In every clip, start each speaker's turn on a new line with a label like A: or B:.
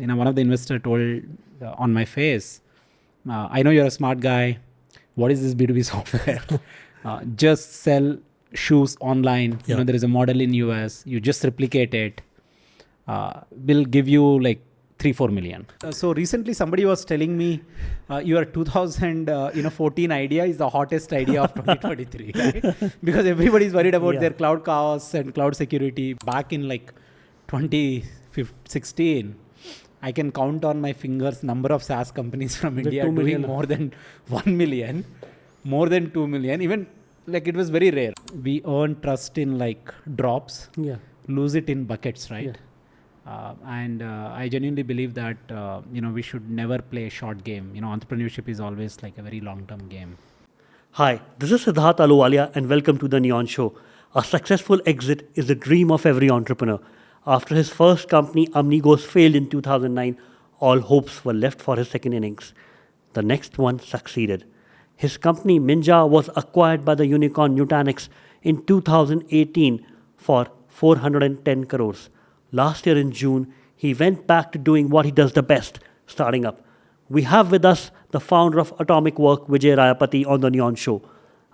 A: One of the investor told on my face, I know you're a smart guy. What is this B2B software? Just sell shoes online.
B: Yeah.
A: There is a model in US. You just replicate it. We'll give you like 3-4 million. So recently somebody was telling me your 2014 idea is the hottest idea of 2023, right? Because everybody is worried about their cloud chaos and cloud security. Back in like 2016, I can count on my fingers number of SaaS companies from India doing more than 1 million, more than 2 million. Even like it was very rare. We earn trust in like drops, lose it in buckets, right? And I genuinely believe that we should never play a short game. Entrepreneurship is always like a very long-term game.
B: Hi, this is Siddharth Aluwalia and welcome to The Neon Show. A successful exit is the dream of every entrepreneur. After his first company, Amigos, failed in 2009, all hopes were left for his second innings. The next one succeeded. His company, Minjar, was acquired by the unicorn Nutanix in 2018 for 410 crores. Last year in June, he went back to doing what he does the best, starting up. We have with us the founder of Atomicwork, Vijay Rayapati, on The Neon Show.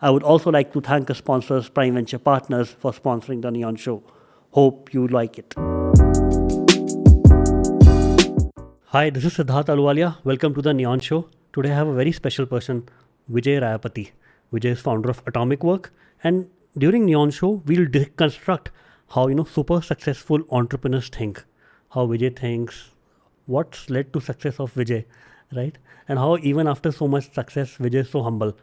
B: I would also like to thank our sponsors, Prime Venture Partners, for sponsoring The Neon Show. Hope you like it. Hi, this is Siddharth Aluwalia. Welcome to The Neon Show. Today I have a very special person, Vijay Rayapati. Vijay is founder of Atomicwork. And during Neon Show, we'll deconstruct how super successful entrepreneurs think, how Vijay thinks, what's led to success of Vijay, right? And how even after so much success, Vijay is so humble.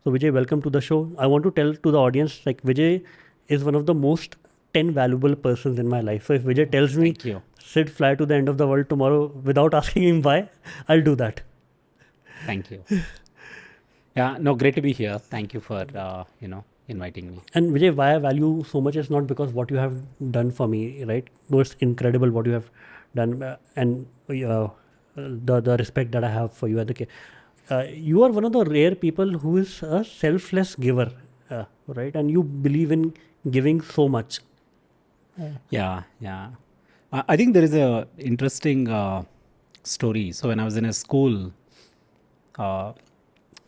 B: So Vijay, welcome to the show. I want to tell to the audience, like Vijay is one of the most 10 valuable persons in my life. So if Vijay tells me, Sid, fly to the end of the world tomorrow without asking him why, I'll do that.
A: Thank you. Yeah, no, great to be here. Thank you for, inviting me.
B: And Vijay, why I value so much is not because what you have done for me, right? No, it's incredible what you have done and the respect that I have for you. You are one of the rare people who is a selfless giver, right? And you believe in giving so much.
A: Yeah. I think there is a interesting story. So when I was in a school,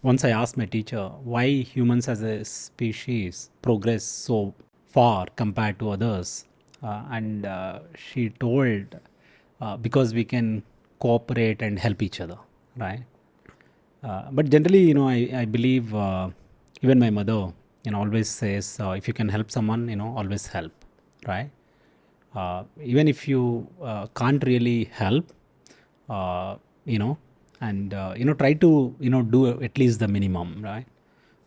A: once I asked my teacher why humans as a species progress so far compared to others. And she told, because we can cooperate and help each other, right? But generally, I believe even my mother, always says, if you can help someone, always help, right? Even if you can't really help, and try to do at least the minimum, right?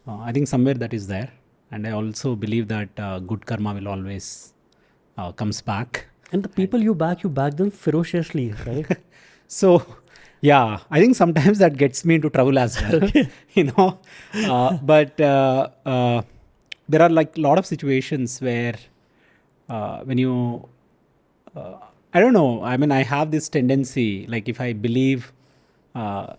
A: I think somewhere that is there, and I also believe that good karma will always comes back.
B: And the people you back them ferociously, right?
A: So yeah, I think sometimes that gets me into trouble as well. But there are like a lot of situations where when you I don't know, I mean, I have this tendency, like if I believe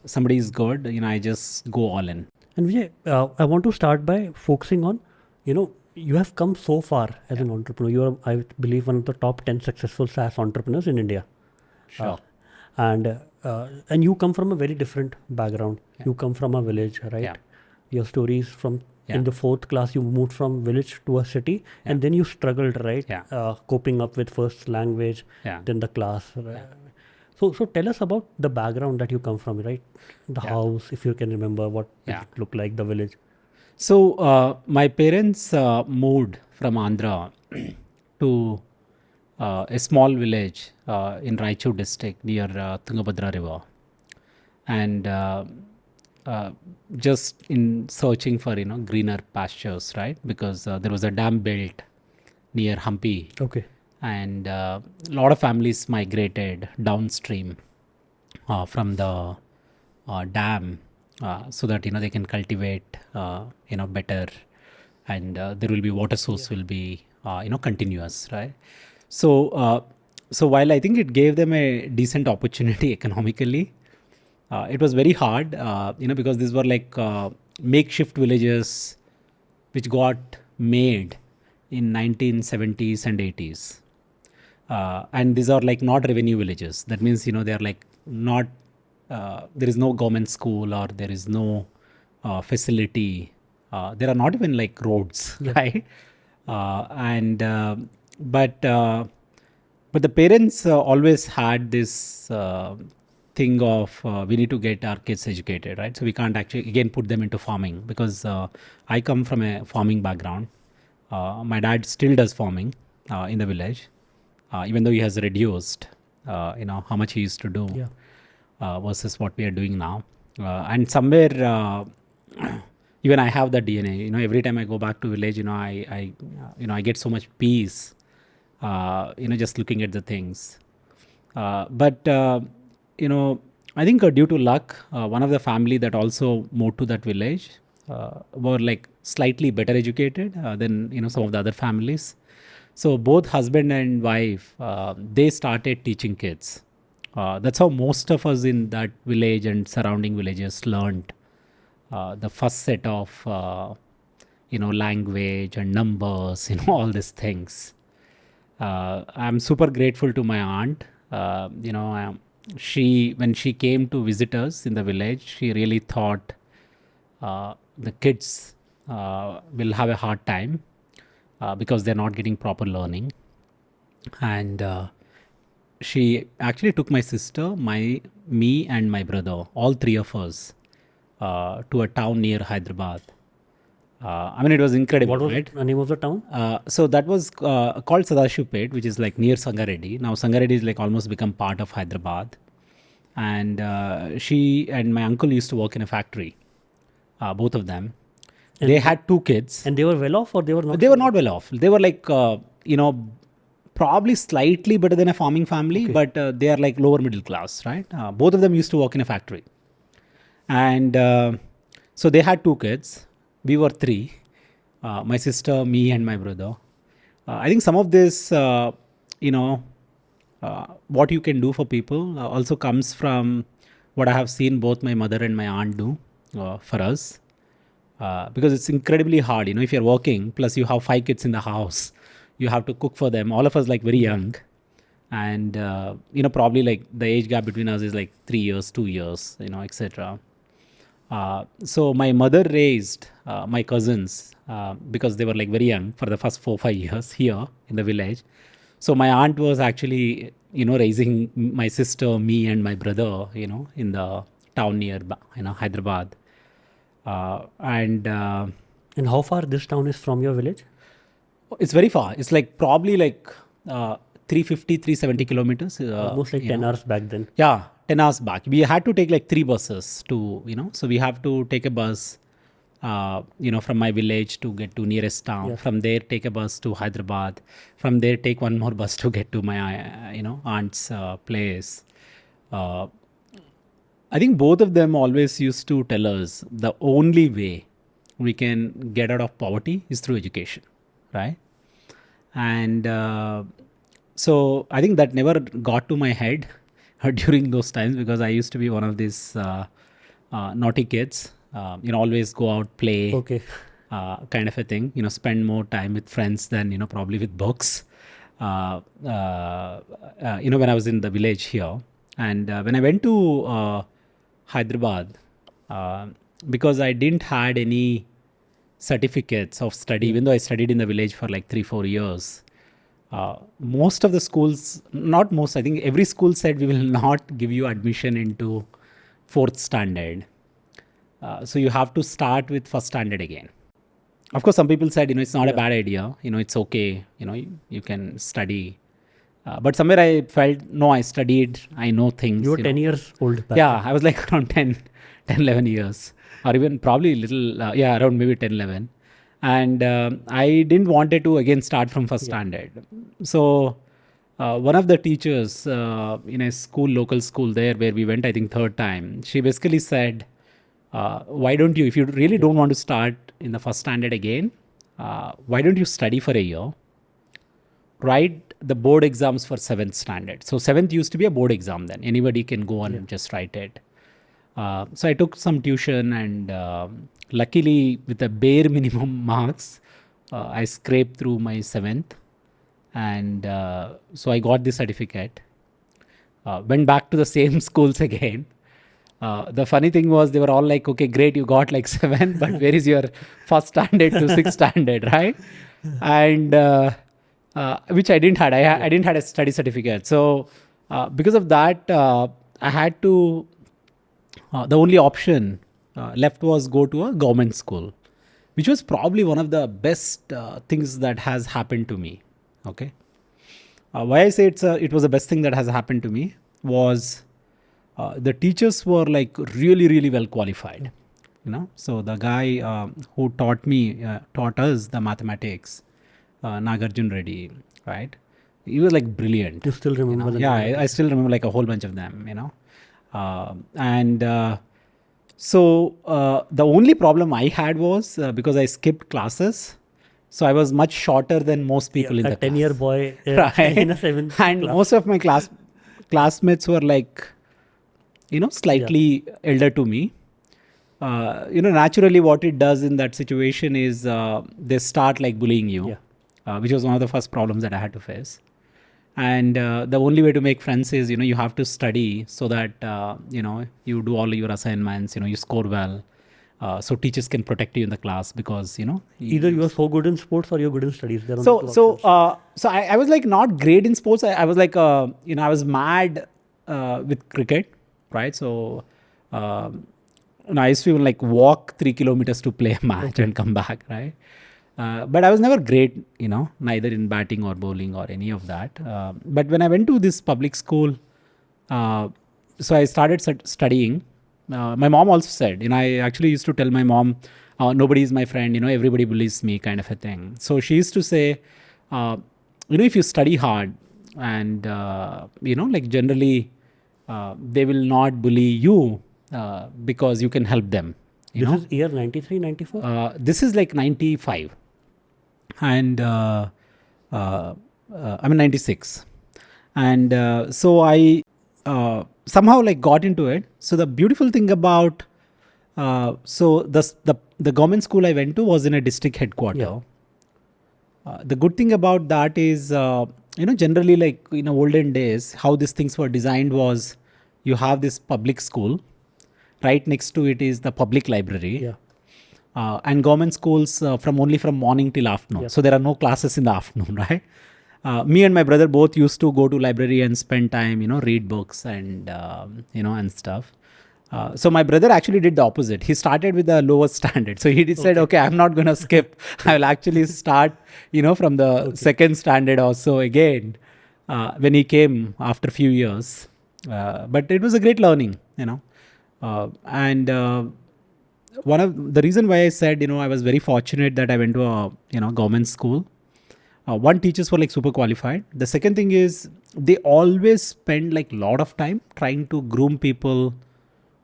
A: somebody is good, I just go all in.
B: And Vijay, I want to start by focusing on, you have come so far as an entrepreneur. You are, I believe, one of the top 10 successful SaaS entrepreneurs in India.
A: Sure.
B: And you come from a very different background. You come from a village, right? Your story is from in the 4th class, you moved from village to a city, and then you struggled, right? Coping up with first language, then the class. Right? So tell us about the background that you come from, right? The house, if you can remember what it looked like, the village.
A: So my parents moved from Andhra to a small village in Raichur district near Tungabhadra river, and just in searching for greener pastures, right? Because there was a dam built near Hampi.
B: Okay.
A: And a lot of families migrated downstream from the dam so that they can cultivate better, and there will be water source will be continuous, right? So while I think it gave them a decent opportunity economically, it was very hard because these were like makeshift villages which got made in 1970s and 80s. And these are like not revenue villages. That means, they are like not, there is no government school or there is no facility. There are not even like roads,
B: Yeah.
A: right? And but but the parents always had this thing of we need to get our kids educated, right? So we can't actually again put them into farming because I come from a farming background. My dad still does farming in the village, even though he has reduced, how much he used to do
B: Yeah.
A: versus what we are doing now. And somewhere, even I have the DNA. Every time I go back to village, I get so much peace. Just looking at the things. But I think due to luck, one of the family that also moved to that village were like slightly better educated than some of the other families. So both husband and wife, they started teaching kids. That's how most of us in that village and surrounding villages learned the first set of language and numbers, all these things. I'm super grateful to my aunt. She when she came to visit us in the village, she really thought the kids will have a hard time because they're not getting proper learning. And she actually took my sister, me and my brother, all three of us, to a town near Hyderabad. It was incredible,
B: What was
A: right?
B: the name of the town?
A: So that was called Sadashivpet, which is like near Sangareddy. Now Sangareddy is like almost become part of Hyderabad. And she and my uncle used to work in a factory, both of them.
B: And
A: they had two kids.
B: And they were well off, or they were not?
A: They were not well off. They were like, probably slightly better than a farming family,
B: Okay.
A: but they are like lower middle class, right? Both of them used to work in a factory. And so they had two kids. We were three, my sister, me, and my brother. I think some of this, what you can do for people also comes from what I have seen both my mother and my aunt do for us. Because it's incredibly hard, if you're working, plus you have 5 kids in the house, you have to cook for them. All of us like very young. And, probably like the age gap between us is like 3 years, 2 years, etc. So my mother raised my cousins because they were like very young for the first 4-5 years here in the village. So my aunt was actually, raising my sister, me, and my brother, in the town near, Hyderabad. And
B: how far this town is from your village?
A: it's very far. It's like probably like 350, 370 kilometers.
B: Almost like 10 hours back then.
A: Yeah, 10 hours back. We had to take like 3 buses to, so we have to take a bus, from my village to get to nearest town.
B: Yeah.
A: From there, take a bus to Hyderabad. From there, take one more bus to get to my, aunt's place. I think both of them always used to tell us the only way we can get out of poverty is through education, right? And so I think that never got to my head during those times because I used to be one of these naughty kids, always go out, play,
B: Okay.
A: kind of a thing, spend more time with friends than, probably with books. When I was in the village here. And when I went to Hyderabad, because I didn't had any certificates of study, even though I studied in the village for like 3-4 years. Most of the schools, not most, I think every school said we will not give you admission into 4th standard. So you have to start with 1st standard again. Of course, some people said, it's not a bad idea. It's okay. You can study. But somewhere I felt, no, I studied. I know things.
B: You were 10 years old back
A: Yeah, I was like around 10, 11 years. Or even probably little, around maybe 10, 11. And I didn't wanted to again start from 1st standard. So one of the teachers in a school, local school there where we went, I think 3rd time, she basically said, why don't you, if you really don't want to start in the 1st standard again, why don't you study for a year, write the board exams for 7th standard. So 7th used to be a board exam then. Anybody can go and just write it. So I took some tuition and luckily with the bare minimum marks, I scraped through my 7th. And so I got the certificate. Went back to the same schools again. The funny thing was they were all like, okay, great, you got like 7, but where is your first standard to sixth standard, right? And which I didn't had. I didn't had a study certificate. So because of that, I had to, the only option left was go to a government school, which was probably one of the best things that has happened to me. Okay. Why I say it was the best thing that has happened to me was the teachers were like really, really well qualified. So the guy who taught us the mathematics, Nagarjun Reddy, right? He was like brilliant.
B: You still remember the
A: Yeah,
B: name?
A: I still remember like a whole bunch of them. So the only problem I had was because I skipped classes. So I was much shorter than most people in
B: a
A: the
B: 10-year
A: class.
B: boy
A: Right.
B: in a 7th
A: And
B: class.
A: most of my classmates were like, slightly elder to me. Naturally what it does in that situation is they start like bullying you, which was one of the first problems that I had to face. And the only way to make friends is, you have to study so that, you do all your assignments, you score well. So teachers can protect you in the class because,
B: Either you are so good in sports or you're good in studies. There are
A: so
B: only two
A: so
B: options.
A: so I was like not great in sports. I was like I was mad with cricket, right? So I used to even like walk 3 kilometers to play a match and come back, right? But I was never great, neither in batting or bowling or any of that. But when I went to this public school, so I started studying. My mom also said, I actually used to tell my mom, nobody is my friend, everybody bullies me, kind of a thing. So she used to say, if you study hard and, like generally, they will not bully you because you can help them.
B: This is year 93, 94?
A: This is like 95. And I mean 96. And so I somehow like got into it. So the beautiful thing about so the government school I went to was in a district headquarter. The good thing about that is generally like in olden days how these things were designed was you have this public school, right next to it is the public library. And government schools from morning till afternoon. So there are no classes in the afternoon, right? Me and my brother both used to go to library and spend time, read books and, and stuff. So my brother actually did the opposite. He started with the lowest standard. So he said, okay, I'm not going to skip. I will actually start, from the second standard or so again when he came after a few years. But it was a great learning, and one of the reason why I said, I was very fortunate that I went to a, government school. One, teachers were like super qualified. The second thing is they always spend like a lot of time trying to groom people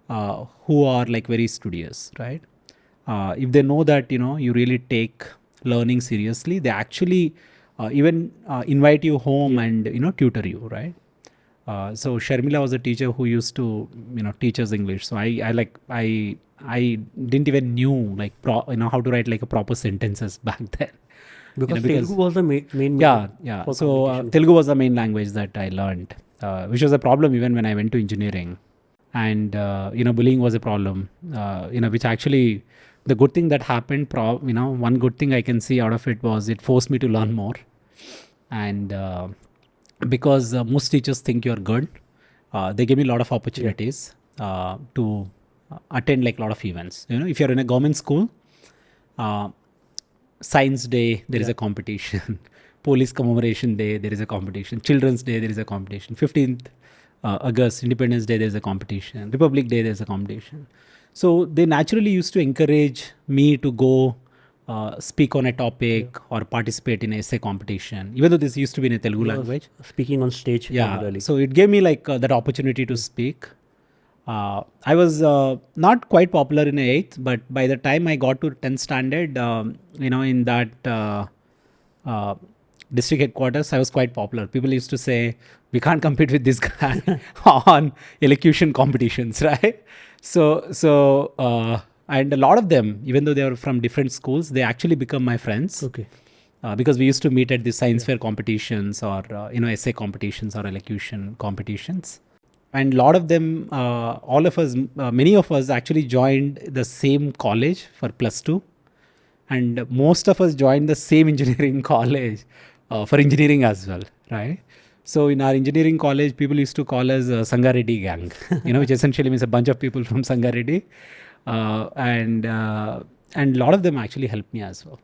A: who are like very studious, right? If they know that, you really take learning seriously, they actually even invite you home and, tutor you, right? So Sharmila was a teacher who used to, teach us English. So I didn't even knew like how to write like a proper sentences back then.
B: Because Telugu was the main
A: Yeah.
B: for
A: So
B: communication.
A: Telugu was the main language that I learned, which was a problem even when I went to engineering. And bullying was a problem. Which actually the good thing that happened. One good thing I can see out of it was it forced me to learn more. And because most teachers think you're good, they give me a lot of opportunities to attend like a lot of events. If you're in a government school, Science Day, there is a competition. Police Commemoration Day, there is a competition. Children's Day, there is a competition. 15th August, Independence Day, there is a competition. Republic Day, there is a competition. So they naturally used to encourage me to go speak on a topic or participate in essay competition, even though this used to be in a Telugu language.
B: Speaking on stage regularly.
A: So it gave me like that opportunity to speak. I was not quite popular in 8th, but by the time I got to 10th standard, in that district headquarters, I was quite popular. People used to say, we can't compete with this guy on elocution competitions, right? So and a lot of them, even though they were from different schools, they actually become my friends.
B: Okay.
A: because we used to meet at the science fair competitions or essay competitions or elocution competitions. And a lot of them, all of us, many of us actually joined the same college for +2, and most of us joined the same engineering college for engineering as well, right? So in our engineering college, people used to call us Sangareddy gang, which essentially means a bunch of people from Sangareddy, and a lot of them actually helped me as well.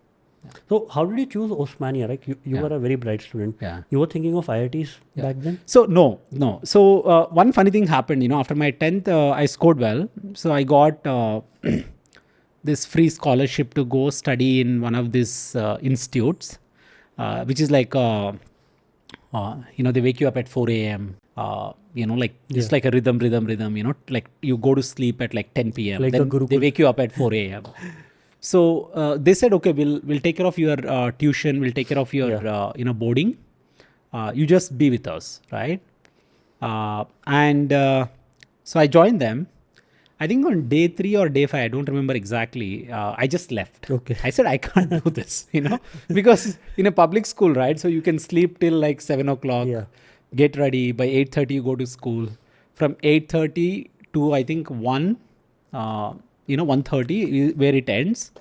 B: So how did you choose Osmania? Like you
A: Yeah.
B: were a very bright student.
A: Yeah.
B: You were thinking of IITs back then?
A: So no. So one funny thing happened. After my 10th, I scored well. So I got this free scholarship to go study in one of these institutes, which is like they wake you up at 4 a.m. Like just like a rhythm. Like you go to sleep at like 10 p.m.
B: Like
A: then
B: the Gurukul.
A: they wake you up at 4 a.m. So they said, okay, we'll take care of your tuition, we'll take care of your boarding. You just be with us, right? So I joined them. I think on day 3 or day 5, I don't remember exactly. I just left.
B: Okay.
A: I said I can't do this, because in a public school, right? So you can sleep till like 7 o'clock.
B: Yeah.
A: Get ready by 8:30. You go to school. From 8:30 to I think 1:30 where it ends.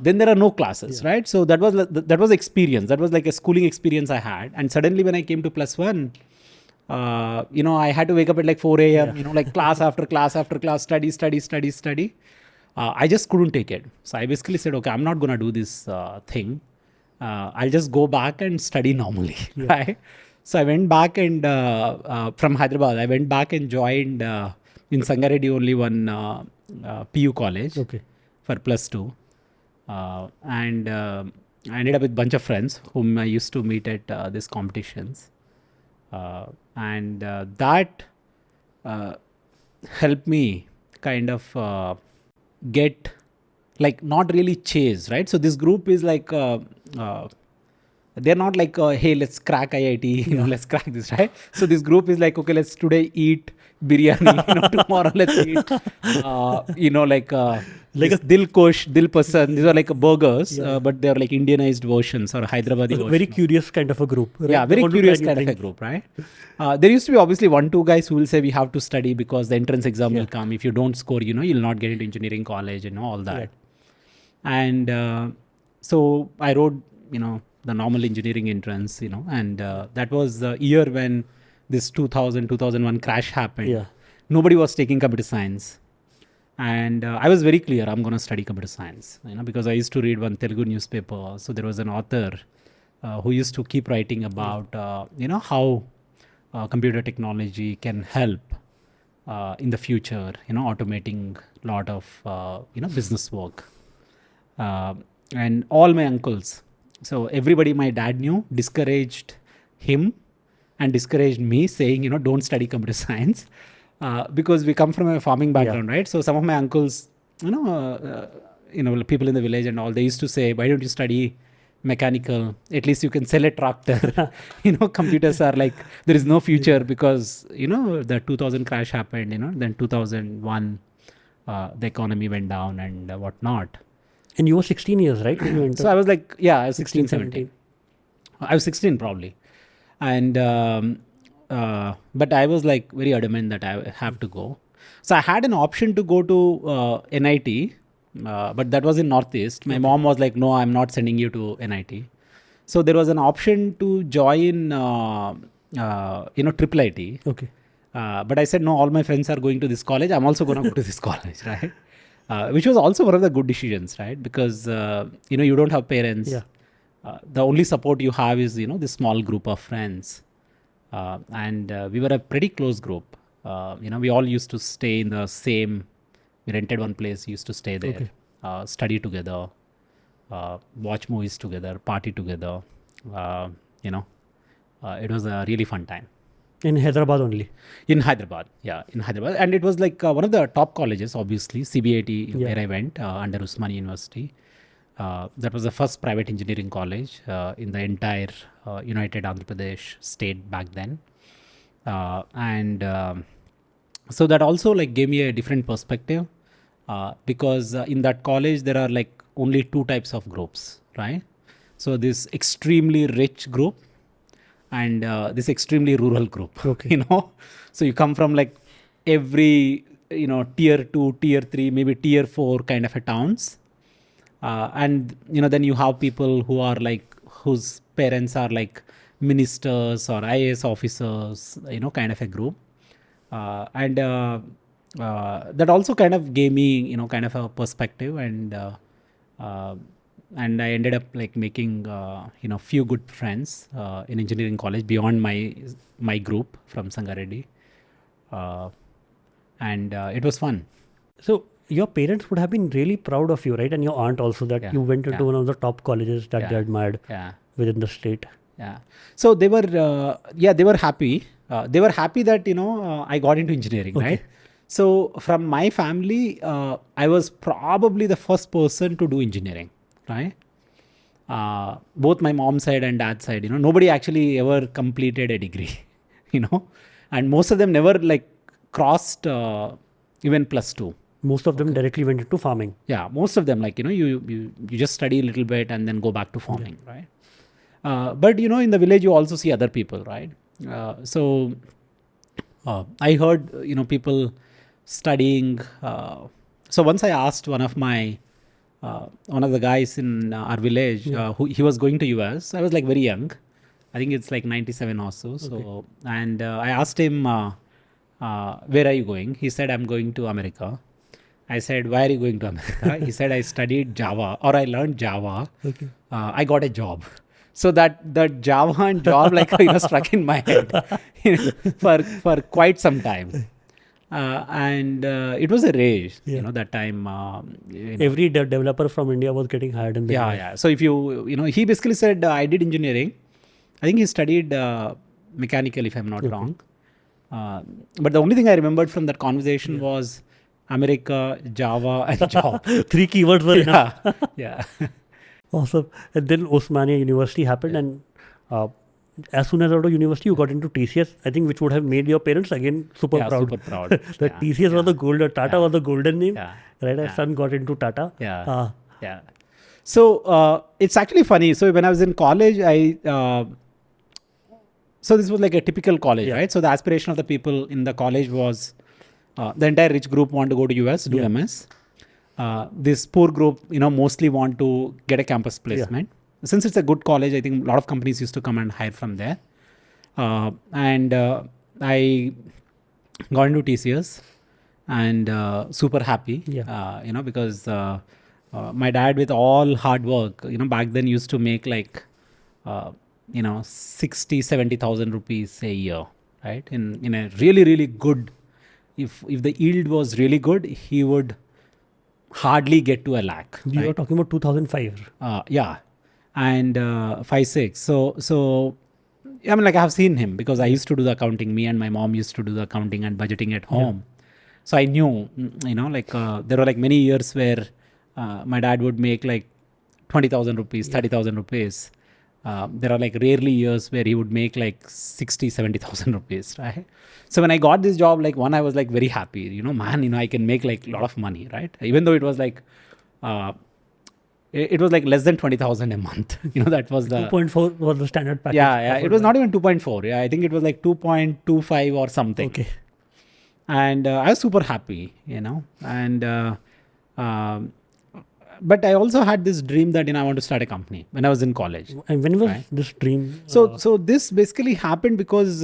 A: Then there are no classes, right? So that was experience. That was like a schooling experience I had. And suddenly when I came to +1, I had to wake up at like 4 a.m. Like class after class after class, study. I just couldn't take it. So I basically said, okay, I'm not gonna do this thing. I'll just go back and study normally, right? So I went back and from Hyderabad, I went back and joined in Sangareddy only one PU college for +2. And I ended up with a bunch of friends whom I used to meet at these competitions. And that helped me kind of get, like, not really chase, right? So this group is like, they're not like, hey, let's crack IIT, let's crack this, right? So this group is like, okay, let's today eat biryani, tomorrow let's eat, like a Dil Kush, Dil Pasand. These are like burgers, but they're like Indianized versions or Hyderabadi versions.
B: Very curious kind of a group. Right?
A: Yeah, very curious kind of a group, right? There used to be obviously 1-2 guys who will say we have to study because the entrance exam will come. If you don't score, you'll not get into engineering college, all that. And so I wrote, the normal engineering entrance, and that was the year when this 2001 crash happened.
B: Yeah.
A: Nobody was taking computer science. And I was very clear, I'm going to study computer science, because I used to read one Telugu newspaper. So there was an author who used to keep writing about, how computer technology can help in the future, automating a lot of, business work. And all my uncles, so everybody my dad knew, discouraged him and discouraged me, saying, don't study computer science. Because we come from a farming background, right? So some of my uncles, people in the village and all, they used to say, why don't you study mechanical? At least you can sell a tractor. Computers are like, there is no future because, the 2000 crash happened, then 2001, the economy went down and whatnot.
B: And you were 16 years, right? When you entered?
A: So I was like, I was 16, 17. I was 16 probably. And, but I was like very adamant that I have to go. So I had an option to go to NIT, but that was in Northeast. My mom was like, no, I'm not sending you to NIT. So there was an option to join, Triple IT.
B: Okay.
A: But I said, no, all my friends are going to this college. I'm also going to go to this college, right? Which was also one of the good decisions, right? Because, you don't have parents.
B: Yeah.
A: The only support you have is, this small group of friends. And we were a pretty close group. We all used to stay in the same, we rented one place, used to stay there, study together, watch movies together, party together. It was a really fun time.
B: In Hyderabad only?
A: In Hyderabad, in Hyderabad. And it was like one of the top colleges, obviously, CBIT, where I went, under Osmania University. That was the first private engineering college in the entire United Andhra Pradesh state back then. So that also like gave me a different perspective because in that college there are like only 2 types of groups, right? So this extremely rich group and this extremely rural group.
B: Okay.
A: You know, so you come from like every, you know, tier 2, tier 3, maybe tier 4 kind of a towns. And you know, then you have people who are like, whose parents are like ministers or IAS officers, you know, kind of a group. And that also kind of gave me, you know, kind of a perspective. And I ended up like making, you know, few good friends in engineering college beyond my group from Sangareddy. And it was fun.
B: So your parents would have been really proud of you, right? And your aunt also, that
A: Yeah,
B: you went into
A: yeah.
B: one of the top colleges that they
A: Yeah.
B: admired
A: Yeah.
B: within the state.
A: Yeah. So they were, they were happy. They were happy that, you know, I got into engineering, right? So from my family, I was probably the first person to do engineering, right? Both my mom's side and dad's side, you know, nobody actually ever completed a degree, you know, and most of them never like crossed even +2.
B: Most of them directly went into farming.
A: Yeah, most of them, like, you know, you just study a little bit and then go back to farming, right? But you know, in the village you also see other people, right? So I heard, you know, people studying. So once I asked one of the guys in our village, who he was going to US. I was like very young. I think it's like 97 or so. So and I asked him, where are you going? He said, I'm going to America. I said, why are you going to America? He said, I studied Java, or I learned Java.
B: Okay.
A: I got a job. So that Java and job, like, you know, struck in my head for quite some time. And it was a rage, you know, that time. You know.
B: Every developer from India was getting hired in the
A: Yeah,
B: US.
A: yeah. So if you know, he basically said, I did engineering. I think he studied mechanical, if I'm not wrong. But the only thing I remembered from that conversation was America, Java, and job.
B: 3 keywords were enough.
A: Yeah.
B: Awesome. And then Osmania University happened, and as soon as out of university, you got into TCS, I think, which would have made your parents again super
A: Yeah,
B: proud.
A: super proud.
B: That TCS was the golden, Tata was the golden name,
A: Yeah.
B: right? Our son got into Tata.
A: Yeah. Yeah. So it's actually funny. So when I was in college, so this was like a typical college, right? So the aspiration of the people in the college was the entire rich group want to go to US, do MS. This poor group, you know, mostly want to get a campus placement. Since it's a good college, I think a lot of companies used to come and hire from there. And I got into TCS and super happy, you know, because my dad, with all hard work, you know, back then used to make like, you know, 60,000-70,000 rupees a year, right? In a really, really good, if the yield was really good, he would hardly get to 1 lakh.
B: You
A: right?
B: are talking about 2005.
A: Yeah. And 5-6. So I mean, like, I have seen him because I used to do the accounting. Me and my mom used to do the accounting and budgeting at home. So I knew, you know, like there were like many years where my dad would make like 20,000 rupees, 30,000 rupees. There are like rarely years where he would make like 60,000-70,000 rupees, right? So when I got this job, like, one, I was like very happy, you know, man, you know, I can make like a lot of money, right? Even though it was like, it was like less than 20,000 a month. You know, that was the
B: 2.4 was the standard package.
A: Yeah. It was not even 2.4. Yeah, I think it was like 2.25 or something.
B: Okay.
A: And I was super happy, you know. And but I also had this dream that, you know, I want to start a company when I was in college.
B: And when was this dream?
A: So this basically happened because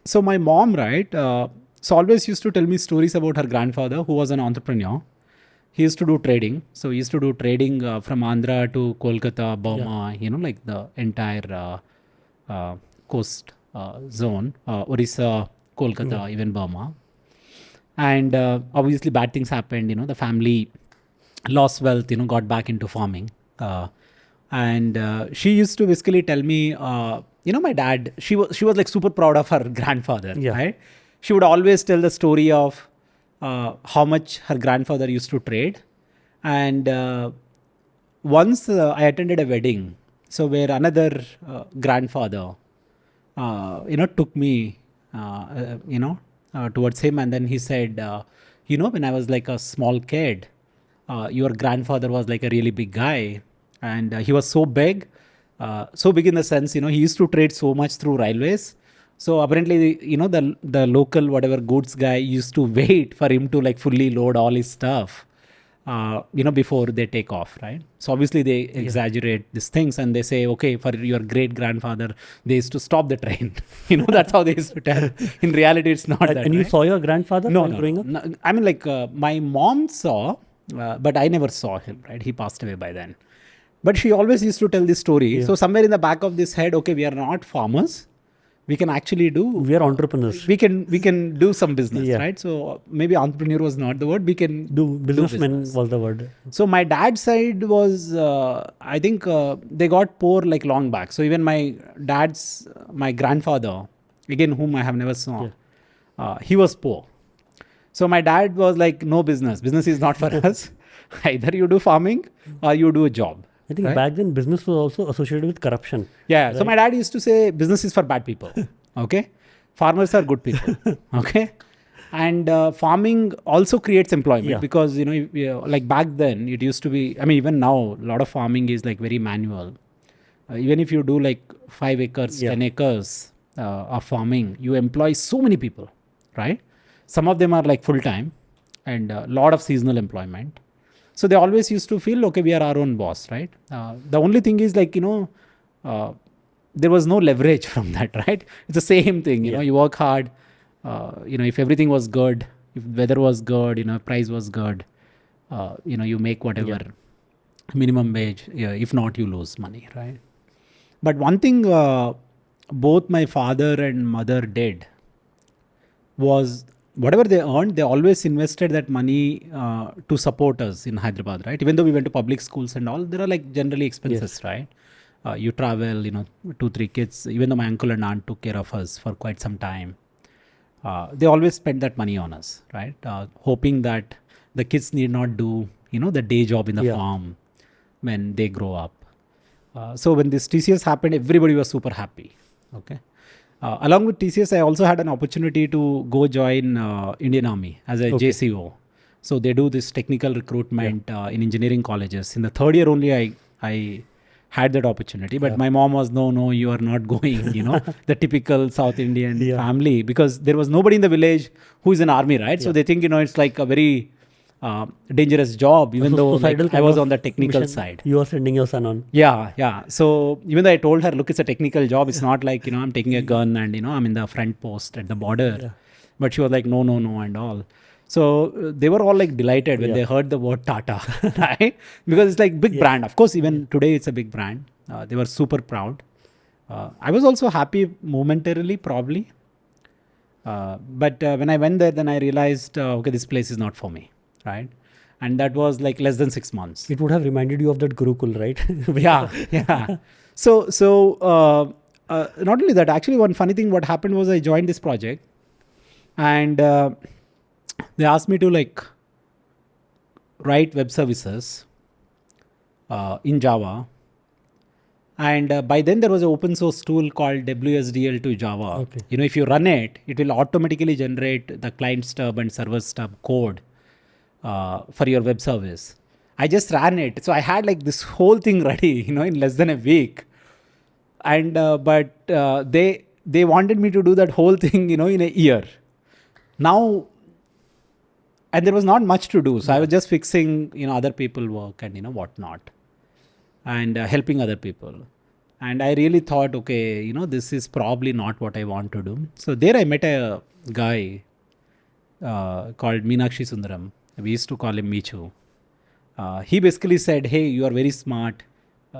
A: so my mom, right, so always used to tell me stories about her grandfather, who was an entrepreneur. He used to do trading. So he used to do trading from Andhra to Kolkata, Burma, you know, like the entire coast zone, Orissa, Kolkata, even Burma. And obviously bad things happened, you know, the family lost wealth, you know, got back into farming. And she used to basically tell me, you know, my dad, she was like super proud of her grandfather, right? She would always tell the story of how much her grandfather used to trade. And once I attended a wedding, so where another grandfather, you know, took me, you know, towards him. And then he said, you know, when I was like a small kid, your grandfather was like a really big guy. and he was so big in the sense, he used to trade so much through railways. So apparently, the local whatever goods guy used to wait for him to like fully load all his stuff, before they take off, right? So obviously they exaggerate these things and they say, okay, for your great grandfather, they used to stop the train. That's how they used to tell. In reality, it's not that.
B: And you saw your grandfather
A: No,
B: while
A: no,
B: growing up?
A: no. I mean, like my mom saw, but I never saw him, right? He passed away by then. But she always used to tell this story.
B: Yeah.
A: So somewhere in the back of this head, okay, we are not farmers. We can actually do.
B: We are entrepreneurs.
A: We can do some business,
B: Yeah.
A: right? So maybe entrepreneur was not the word. We can
B: Do businessman
A: business.
B: was the word.
A: So my dad's side was, I think they got poor like long back. So even my grandfather, again whom I have never saw, he was poor. So my dad was like, no business. Business is not for us. Either you do farming or you do a job.
B: I think
A: right?
B: back then business was also associated with corruption.
A: Yeah. So my dad used to say business is for bad people. Okay. Farmers are good people. Okay. And farming also creates employment because, like back then it used to be, I mean, even now, a lot of farming is like very manual. Even if you do like 5 acres, 10 acres of farming, you employ so many people, right? Some of them are like full time and a lot of seasonal employment. So they always used to feel, okay, we are our own boss, right? The only thing is like, there was no leverage from that, right? It's the same thing, you work hard, if everything was good, if weather was good, price was good, you make whatever minimum wage, if not, you lose money, right? But one thing both my father and mother did was whatever they earned, they always invested that money to support us in Hyderabad, right? Even though we went to public schools and all, there are like generally expenses, right? You travel, 2-3 kids, even though my uncle and aunt took care of us for quite some time. They always spent that money on us, right? Hoping that the kids need not do, the day job in the farm when they grow up. So when this TCS happened, everybody was super happy, okay? Along with TCS, I also had an opportunity to go join Indian Army as a JCO. So they do this technical recruitment in engineering colleges. In the third year only, I had that opportunity. But my mom was, no, you are not going, the typical South Indian family. Because there was nobody in the village who is in army, right? So they think, it's like a very dangerous job, even though like, I was on the technical side.
B: You are sending your son on.
A: Yeah. So even though I told her, look, it's a technical job. It's not like, I'm taking a gun and, I'm in the front post at the border. But she was like, no, and all. So they were all like delighted when they heard the word Tata, right? Because it's like big brand. Of course, even today it's a big brand. They were super proud. I was also happy momentarily, probably. But when I went there, then I realized, okay, this place is not for me. Right. And that was like less than 6 months.
B: It would have reminded you of that Gurukul, right?
A: Yeah. So not only that, actually one funny thing what happened was I joined this project and they asked me to like write web services in Java. And by then there was an open source tool called WSDL to Java.
B: Okay.
A: If you run it, it will automatically generate the client stub and server stub code for your web service. I just ran it. So I had like this whole thing ready, in less than a week. And, but they wanted me to do that whole thing, in a year. Now, and there was not much to do. So I was just fixing, other people work and, whatnot. And helping other people. And I really thought, okay, this is probably not what I want to do. So there I met a guy called Meenakshi Sundaram. We used to call him Michu. He basically said, hey, you are very smart.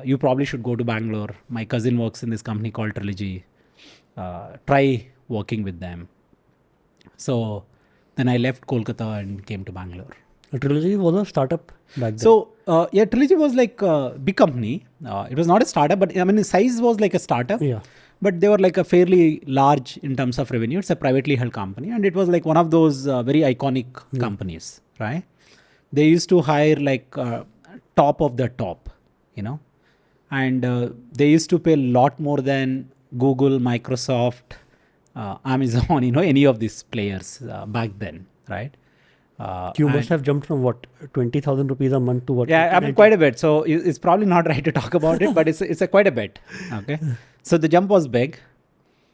A: You probably should go to Bangalore. My cousin works in this company called Trilogy. Try working with them. So then I left Kolkata and came to Bangalore.
B: Trilogy was a startup back then.
A: So, Trilogy was like a big company. It was not a startup, but I mean, the size was like a startup.
B: Yeah.
A: But they were like a fairly large in terms of revenue. It's a privately held company. And it was like one of those very iconic companies, right? They used to hire like top of the top, And they used to pay a lot more than Google, Microsoft, Amazon, any of these players back then, right?
B: You
A: and-
B: must have jumped from what, 20,000 rupees a month to what?
A: Yeah, I mean, quite a bit. So it's probably not right to talk about it, but it's quite a bit. Okay. So the jump was big.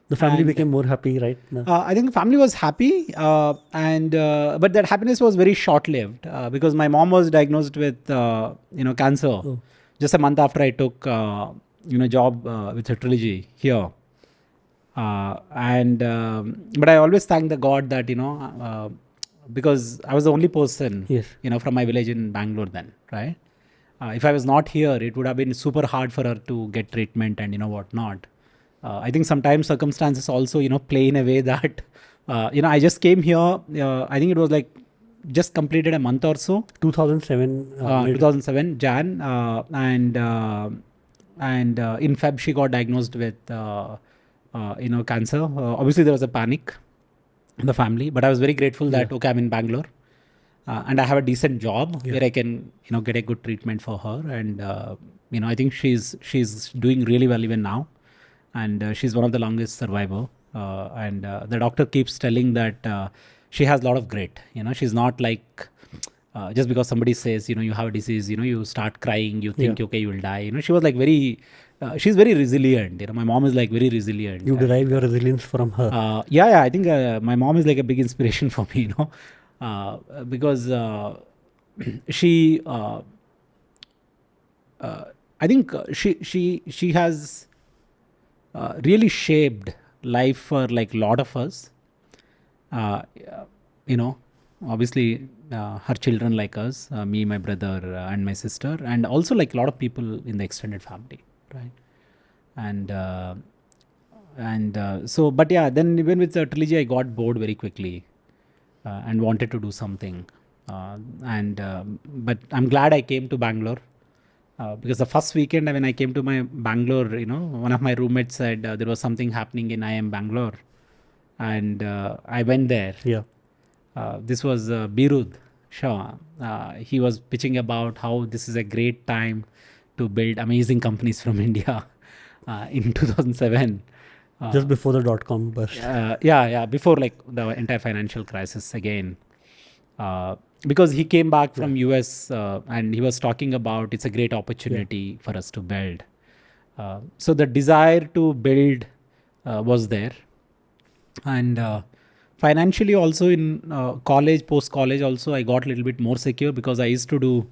B: The family
A: and-
B: became more happy, right? No.
A: I think the family was happy, but that happiness was very short-lived because my mom was diagnosed with cancer
B: Oh.
A: just a month after I took job with a Trilogy here. But I always thank the God that because I was the only person
B: Yes.
A: from my village in Bangalore then, right? If I was not here, it would have been super hard for her to get treatment and whatnot. I think sometimes circumstances also play in a way that I just came here. I think it was like just completed a month or so.
B: 2007.
A: 2007 Jan, and in Feb she got diagnosed with cancer. Obviously there was a panic in the family, but I was very grateful that okay, I'm in Bangalore and I have a decent job where I can get a good treatment for her, and I think she's doing really well even now, and she's one of the longest survivor, and the doctor keeps telling that she has a lot of grit. She's not like just because somebody says you have a disease, you start crying, you think okay, you will die. She was like very she's very resilient. My mom is like very resilient.
B: You derive your resilience from her.
A: Yeah, I think my mom is like a big inspiration for me, because she I think she has really shaped life for like a lot of us. Obviously her children like us, me, my brother, and my sister, and also like a lot of people in the extended family, right? So, but yeah, then even with the Trilogy, I got bored very quickly and wanted to do something. But I'm glad I came to Bangalore because the first weekend when I came to my Bangalore, one of my roommates said there was something happening in IIM Bangalore, and I went there.
B: Yeah.
A: This was Birud Shah. He was pitching about how this is a great time to build amazing companies from India in 2007.
B: Just before the dot-com burst.
A: Before like the entire financial crisis again. Because he came back from US and he was talking about it's a great opportunity for us to build. So the desire to build was there. And financially also in college, post-college also, I got a little bit more secure because I used to do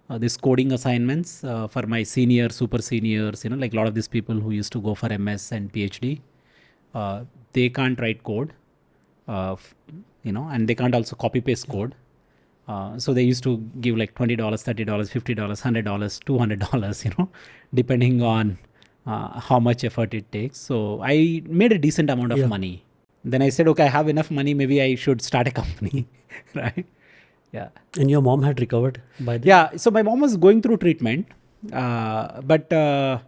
A: this coding assignments for my seniors, super seniors, like a lot of these people who used to go for MS and PhD. They can't write code, and they can't also copy paste code. So they used to give like $20, $30, $50, $100, $200, depending on how much effort it takes. So I made a decent amount of money. Then I said, okay, I have enough money. Maybe I should start a company, right? Yeah.
B: And your mom had recovered by then?
A: Yeah. So my mom was going through treatment, but I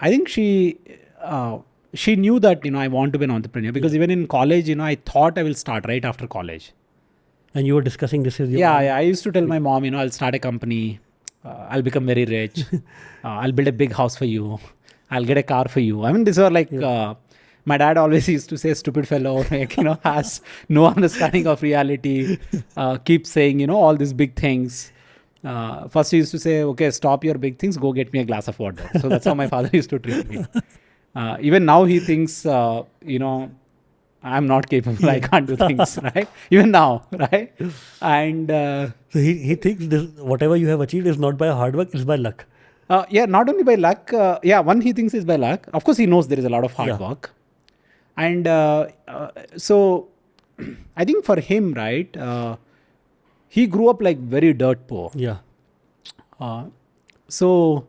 A: think she knew that I want to be an entrepreneur because even in college, I thought I will start right after college.
B: And you were discussing this with your
A: Yeah,
B: mom?
A: I used to tell my mom, I'll start a company. I'll become very rich. I'll build a big house for you. I'll get a car for you. I mean, these were like, my dad always used to say, stupid fellow, like, has no understanding of reality, keeps saying, all these big things. First he used to say, okay, stop your big things, go get me a glass of water. So that's how my father used to treat me. Even now he thinks, I'm not capable, I can't do things, right? Even now, right? And
B: So he thinks this, whatever you have achieved is not by hard work, it's by luck.
A: not only by luck. One he thinks is by luck. Of course, he knows there is a lot of hard work. And so I think for him, right, he grew up like very dirt poor.
B: Yeah.
A: So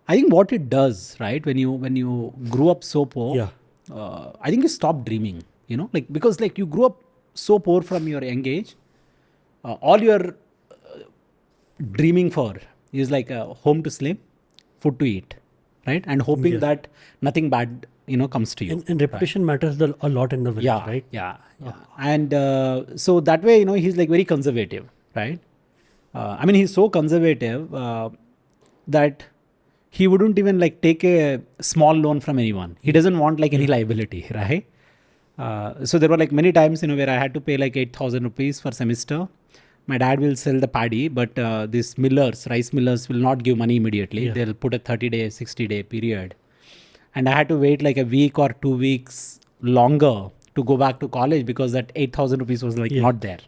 A: I think what it does, right, when you grew up so poor, I think you stop dreaming, because like you grew up so poor from your young age, all you're dreaming for is like a home to sleep, food to eat, right, and hoping that nothing bad comes to you.
B: And reputation matters a lot in the village, right?
A: Yeah. And so that way, he's like very conservative, right? I mean, he's so conservative that he wouldn't even like take a small loan from anyone. He doesn't want like any liability, right? So there were like many times, where I had to pay like 8,000 rupees for semester. My dad will sell the paddy, but these millers, rice millers, will not give money immediately.
B: Yeah.
A: They'll put a 30-day, 60-day period. And I had to wait like a week or 2 weeks longer to go back to college because that 8,000 rupees was like not there.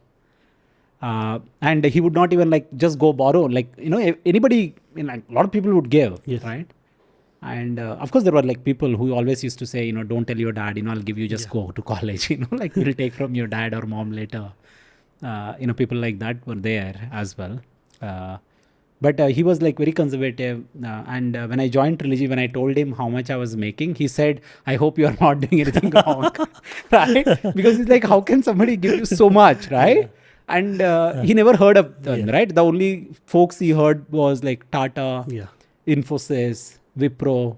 A: And he would not even like just go borrow. Like, anybody, a lot of people would give, right? And of course, there were like people who always used to say, don't tell your dad, I'll give you, just go to college, like we'll take from your dad or mom later. People like that were there as well. But he was like very conservative. And when I joined Trilogy, when I told him how much I was making, he said, I hope you are not doing anything wrong. Right? Because he's like, how can somebody give you so much? Right? And he never heard of them, right? The only folks he heard was like Tata, Infosys, Wipro.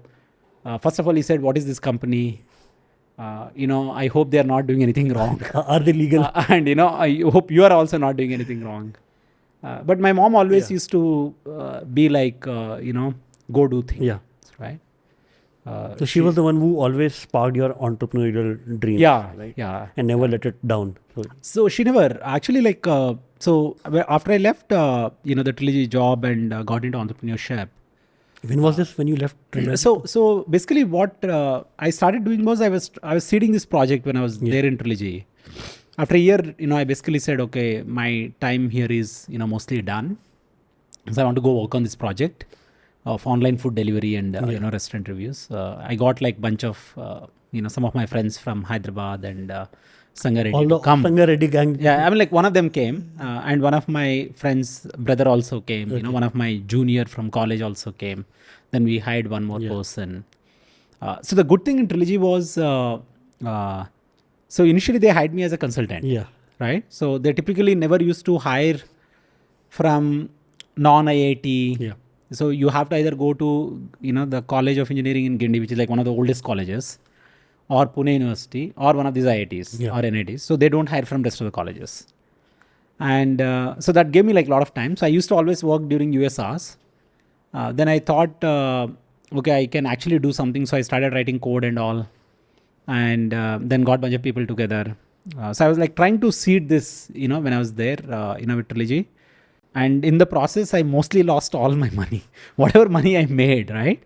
A: First of all, he said, what is this company? I hope they are not doing anything wrong.
B: Are they legal?
A: And, I hope you are also not doing anything wrong. But my mom always used to be like, go do things, right?
B: So she was the one who always sparked your entrepreneurial dream.
A: Right?
B: And never let it down.
A: So she never actually like, so after I left, the Trilogy job and got into entrepreneurship.
B: When was this? When you left Trilogy?
A: So basically what I started doing was I was seeding this project when I was there in Trilogy. After a year, I basically said, okay, my time here is, mostly done. So I want to go work on this project of online food delivery and, restaurant reviews. I got like bunch of, some of my friends from Hyderabad and Sangareddy to come.
B: Sangareddy gang.
A: Yeah, I mean like one of them came and one of my friends' brother also came. One of my junior from college also came. Then we hired one more person. So the good thing in Trilogy was, so initially they hired me as a consultant. Right? So they typically never used to hire from non-IIT. So you have to either go to, the College of Engineering in Guindy, which is like one of the oldest colleges, or Pune University, or one of these IITs or NITs. So they don't hire from rest of the colleges. And so that gave me like a lot of time. So I used to always work during USRs. Then I thought, okay, I can actually do something. So I started writing code and all. And then got a bunch of people together. So I was like trying to seed this, when I was there, with Trilogy. And in the process, I mostly lost all my money, whatever money I made, right?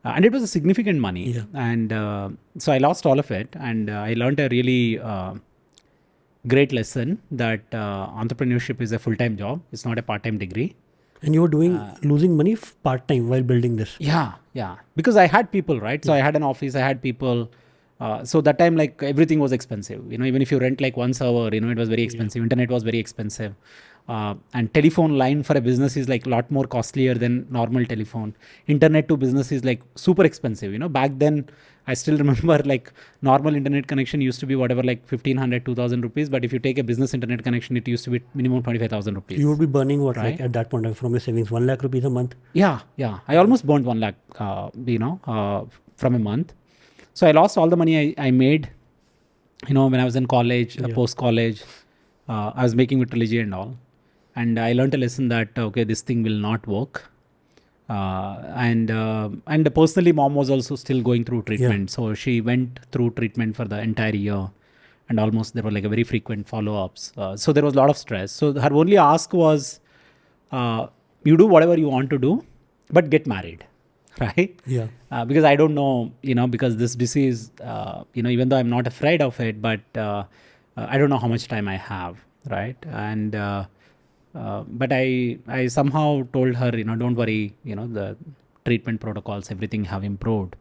A: And it was a significant money. And so I lost all of it. And I learned a really great lesson that entrepreneurship is a full-time job. It's not a part-time degree.
B: And you were losing money part-time while building this?
A: Yeah. Because I had people, right? So I had an office, I had people. So that time, like everything was expensive. Even if you rent like one server, it was very expensive. Internet was very expensive. And telephone line for a business is like a lot more costlier than normal telephone. Internet to business is like super expensive. Back then, I still remember like normal internet connection used to be whatever, like 1,500, 2,000 rupees. But if you take a business internet connection, it used to be minimum 25,000 rupees.
B: You would be burning what, right? Like at that point from your savings, 1 lakh rupees a month?
A: Yeah. I almost burned 1 lakh, from a month. So I lost all the money I made, when I was in college, post-college. I was making with Trilogy and all. And I learned a lesson that, okay, this thing will not work. And personally, mom was also still going through treatment. So she went through treatment for the entire year. And almost there were like a very frequent follow-ups. So there was a lot of stress. So her only ask was, you do whatever you want to do, but get married. Right? Because I don't know, because this disease, even though I'm not afraid of it, but I don't know how much time I have, right? And but I somehow told her, don't worry, the treatment protocols, everything have improved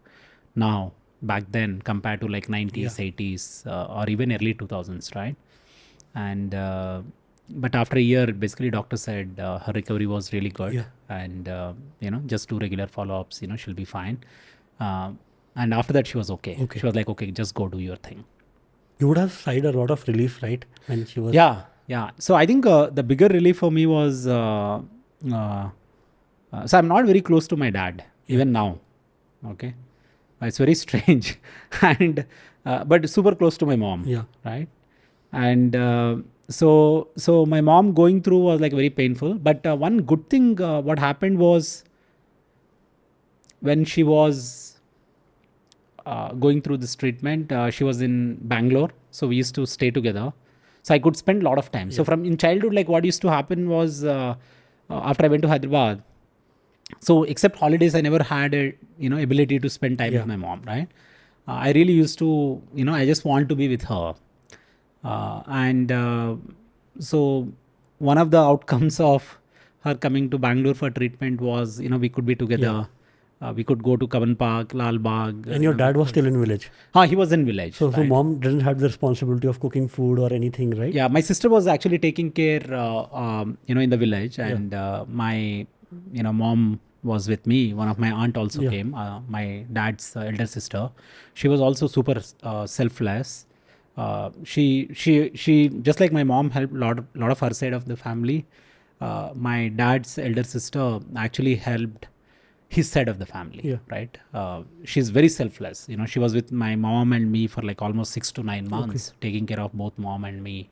A: now, back then compared to like 90s, 80s, or even early 2000s, right? And but after a year, basically doctor said her recovery was really good. And, just do regular follow-ups, she'll be fine. And after that, she was okay. She was like, okay, just go do your thing.
B: You would have sighed a lot of relief, right? When she was...
A: Yeah. So I think the bigger relief for me was, so I'm not very close to my dad, even now. Okay. It's very strange. And, but super close to my mom. Right. And, so my mom going through was like very painful. But one good thing, what happened was when she was going through this treatment, she was in Bangalore So we used to stay together. So I could spend a lot of time. So from in childhood, like what used to happen was after I went to Hyderabad, so except holidays, I never had a ability to spend time with my mom, right? I really used to, I just want to be with her. And so one of the outcomes of her coming to Bangalore for treatment was, we could be together. We could go to Kavan Park, Lal Bagh.
B: And your dad was still in village.
A: He was in village.
B: So mom didn't have the responsibility of cooking food or anything, right?
A: Yeah, my sister was actually taking care, in the village, and my, mom was with me. One of my aunt also came. My dad's elder sister. She was also super selfless. She just like my mom helped lot of her side of the family. My dad's elder sister actually helped his side of the family, right? She's very selfless. She was with my mom and me for like almost 6 to 9 months, taking care of both mom and me.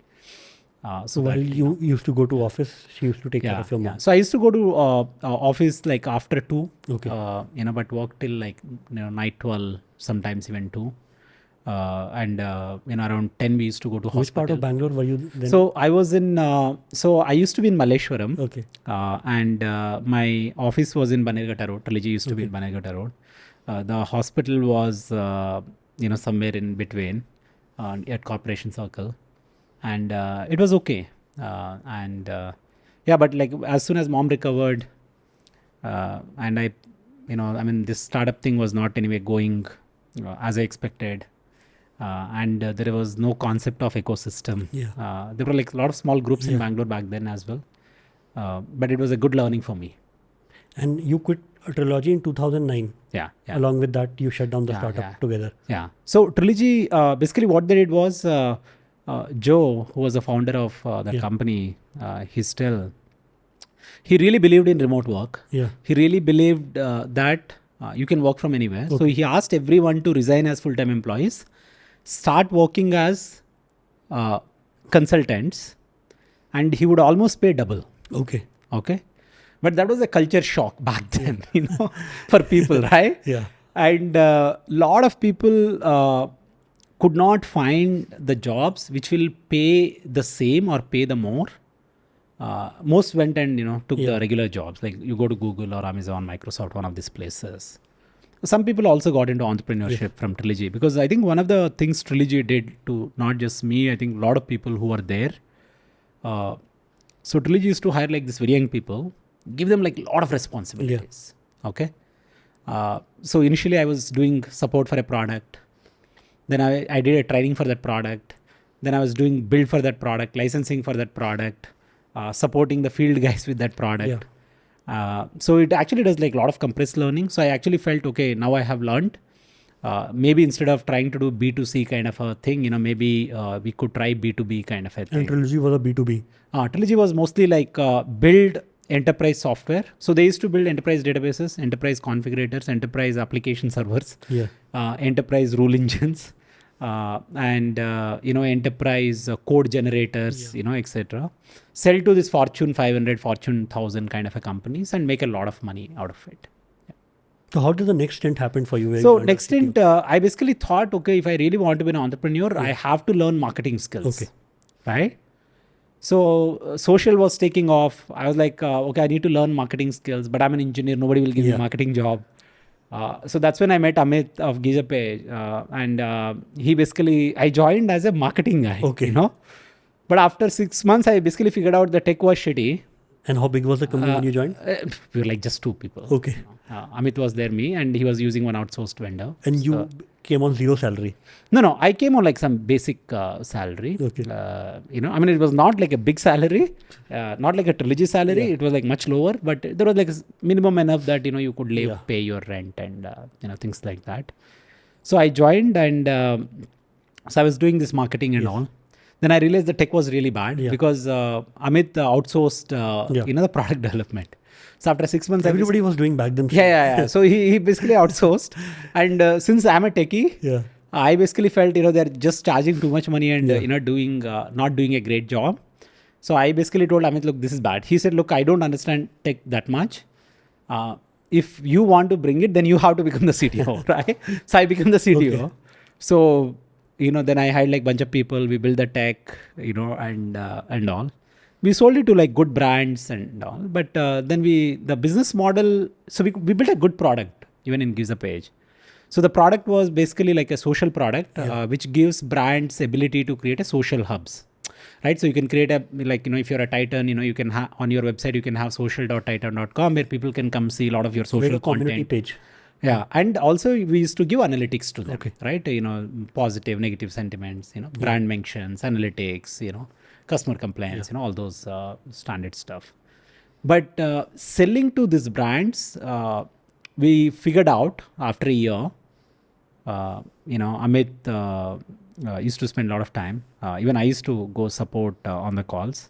B: So while you used to go to office, she used to take care of your mom.
A: So I used to go to office like after 2, but work till like night 12, sometimes even 2. And around 10 we used to go to hospital.
B: Which part of Bangalore were you then?
A: So I was in, I used to be in Malleshwaram.
B: Okay.
A: And my office was in Bannerghatta Road. Trilogy used to be in Bannerghatta Road. The hospital was, somewhere in between at Corporation Circle. And it was okay. But like as soon as mom recovered, and this startup thing was not anyway going as I expected. And there was no concept of ecosystem. There were like a lot of small groups in Bangalore back then as well. But it was a good learning for me.
B: And you quit Trilogy in 2009.
A: Yeah.
B: Along with that, you shut down the startup together.
A: Yeah. So Trilogy, basically what they did was, Joe, who was the founder of the company, he really believed in remote work. He really believed that you can work from anywhere. So he asked everyone to resign as full-time employees, start working as consultants, and he would almost pay double. Okay. But that was a culture shock back then, for people, right? And lot of people could not find the jobs which will pay the same or pay the more. Most went and took the regular jobs, like you go to Google or Amazon, Microsoft, one of these places. Some people also got into entrepreneurship from Trilogy, because I think one of the things Trilogy did to not just me, I think a lot of people who were there. So Trilogy used to hire like these very young people, give them like a lot of responsibilities. Okay. So initially I was doing support for a product. Then I did a training for that product. Then I was doing build for that product, licensing for that product, supporting the field guys with that product. So it actually does like a lot of compressed learning. So I actually felt, okay, now I have learned. Maybe instead of trying to do B2C kind of a thing, maybe we could try B2B kind of a thing.
B: And Trilogy was a B2B?
A: Trilogy was mostly like build enterprise software. So they used to build enterprise databases, enterprise configurators, enterprise application servers, enterprise rule engines, and enterprise code generators, etc. Sell to this Fortune 500, Fortune 1000 kind of a companies and make a lot of money out of it.
B: So how did the next stint happen for you?
A: So next stint, I basically thought, okay, if I really want to be an entrepreneur, I have to learn marketing skills. Right? So social was taking off. I was like, okay, I need to learn marketing skills, but I'm an engineer. Nobody will give me a marketing job. So that's when I met Amit of Gizape, and he basically, I joined as a marketing guy, But after 6 months, I basically figured out the tech was shitty.
B: And how big was the company when you joined?
A: We were like just 2 people. Amit was there, me, and he was using one outsourced vendor.
B: And you came on 0 salary?
A: No, I came on like some basic salary. It was not like a big salary, not like a Trilogy salary. It was like much lower, but there was like a minimum enough that, you could pay your rent and, things like that. So I joined, and so I was doing this marketing and all. Then I realized the tech was really bad because Amit outsourced, the product development. So after 6 months,
B: everybody was doing back then.
A: So he basically outsourced, and since I'm a techie, I basically felt they're just charging too much money and doing not doing a great job. So I basically told Amit, look, this is bad. He said, look, I don't understand tech that much. If you want to bring it, then you have to become the CTO, right? So I became the CTO. So then I hired like bunch of people. We built the tech, and all. We sold it to like good brands and all. But then the business model, so we built a good product even in Gives a Page. So the product was basically like a social product, which gives brands ability to create a social hubs, right? So you can create if you're a Titan, you can have on your website, you can have social.titan.com where people can come see a lot of your social
B: like a community
A: content.
B: page.
A: Yeah. And also we used to give analytics to them,
B: Okay.
A: right? Positive, negative sentiments, brand mentions, analytics, customer complaints, all those standard stuff. But selling to these brands, we figured out after a year, Amit used to spend a lot of time. Even I used to go support on the calls.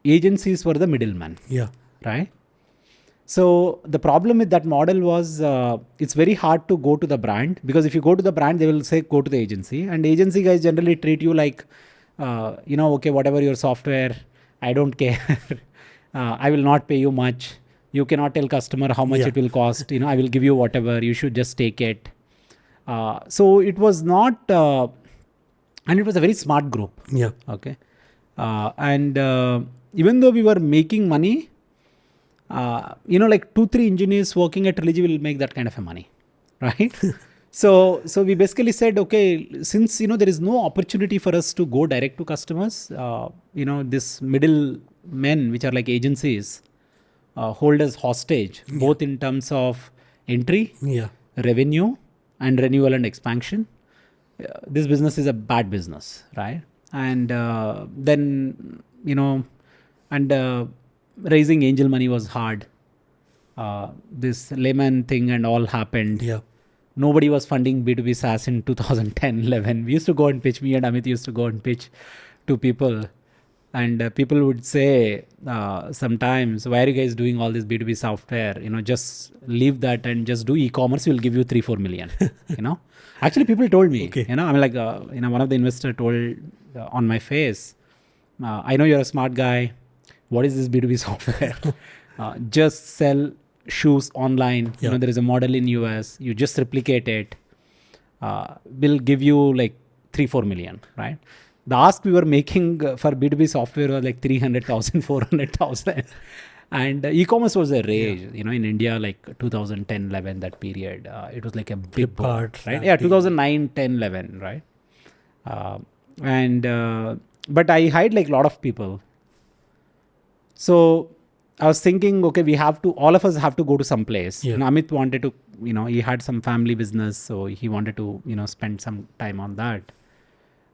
A: Agencies were the middleman,
B: Yeah.
A: right? So the problem with that model was it's very hard to go to the brand, because if you go to the brand, they will say go to the agency, and agency guys generally treat you like, okay, whatever your software, I don't care. I will not pay you much. You cannot tell customer how much it will cost. I will give you whatever. You should just take it. So it was not, and it was a very smart group.
B: Yeah.
A: Okay. And even though we were making money, like 2-3 engineers working at Trilogy will make that kind of a money, right? So we basically said, okay, since there is no opportunity for us to go direct to customers, this middle men, which are like agencies, hold us hostage, both in terms of entry, revenue, and renewal and expansion. This business is a bad business, right? And then raising angel money was hard. This layman thing and all happened.
B: Yeah.
A: Nobody was funding B2B SaaS in 2010-11. We used to go and pitch. Me and Amit used to go and pitch to people. And people would say sometimes, why are you guys doing all this B2B software? Just leave that and just do e-commerce. We'll give you 3-4 million. Actually, people told me.
B: Okay.
A: One of the investors told on my face, I know you're a smart guy. What is this B2B software? Just sell shoes online.
B: Yeah.
A: There is a model in US. You just replicate it. We'll give you like 3-4 million, right? The ask we were making for B2B software was like 300,000, 400,000. And e-commerce was a rage, in India, like 2010-11, that period. It was like a big boom, right? Yeah, 2009, 10, 11, right? But I hired like a lot of people. So I was thinking, okay, all of us have to go to some place.
B: Yeah.
A: Amit wanted to, he had some family business, so he wanted to, spend some time on that.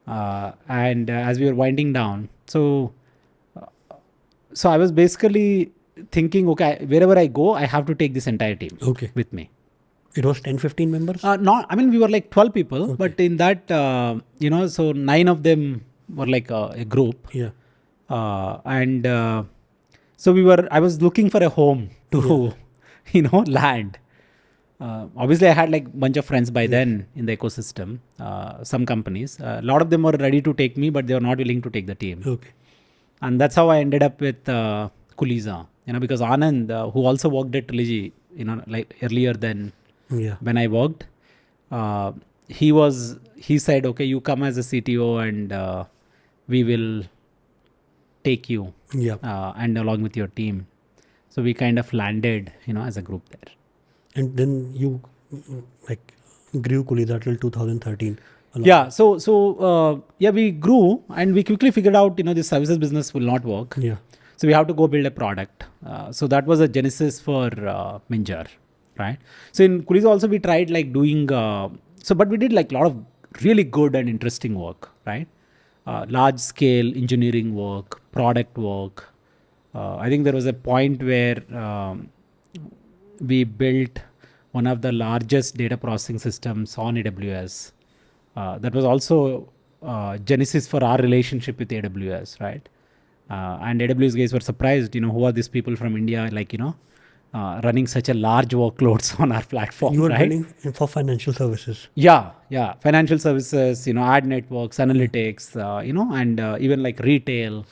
A: And as we were winding down, so I was basically thinking, okay, wherever I go, I have to take this entire team with me.
B: It was 10-15 members?
A: We were like 12 people, but in that, so 9 of them were like a group.
B: Yeah.
A: So I was looking for a home to, land. Obviously, I had like a bunch of friends by then in the ecosystem, some companies. A lot of them were ready to take me, but they were not willing to take the team.
B: Okay.
A: And that's how I ended up with Kuliza, because Anand, who also worked at Trilogy, like earlier than when I worked, he said, okay, you come as a CTO and we will take you and along with your team. So we kind of landed, as a group there.
B: And then you grew Kuliza till 2013.
A: Yeah. So we grew and we quickly figured out, this services business will not work.
B: Yeah.
A: So we have to go build a product. So that was a genesis for Minjar, right? So in Kuliza also we tried like doing, but we did like a lot of really good and interesting work, right? Large scale engineering work, product work. I think there was a point where we built one of the largest data processing systems on AWS. That was also genesis for our relationship with AWS, right? And AWS guys were surprised, who are these people from India, running such a large workloads on our platform.
B: You were
A: right?
B: building for financial services.
A: Yeah. Financial services, ad networks, analytics, and even like retail.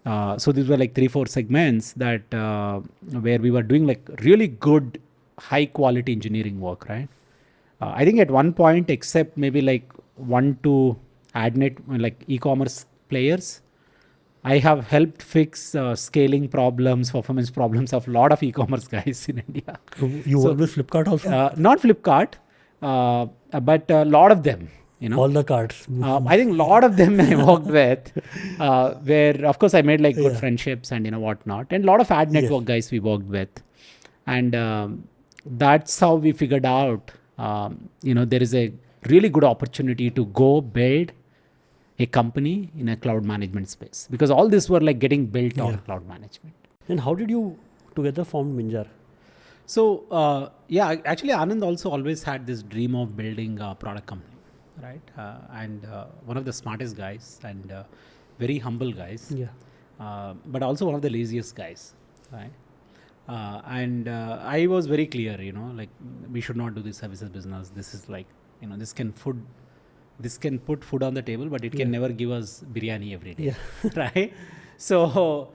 A: So these were like 3-4 segments that where we were doing like really good, high quality engineering work, right? I think at one point, except maybe like one to adnet like e-commerce players. I have helped fix scaling problems, performance problems of a lot of e-commerce guys in India.
B: So you work with Flipkart also?
A: Not Flipkart, but a lot of them.
B: All the cards.
A: I think a lot of them I worked with, where of course I made like good friendships and whatnot, and a lot of ad network guys we worked with, and that's how we figured out, there is a really good opportunity to go build a company in a cloud management space, because all this were like getting built on cloud management.
B: And how did you together form Minjar?
A: So actually Anand also always had this dream of building a product company, right? And one of the smartest guys and very humble guys, but also one of the laziest guys, right? And I was very clear, like we should not do this services business. This is like, this can put food on the table, but it can never give us biryani every day, right? So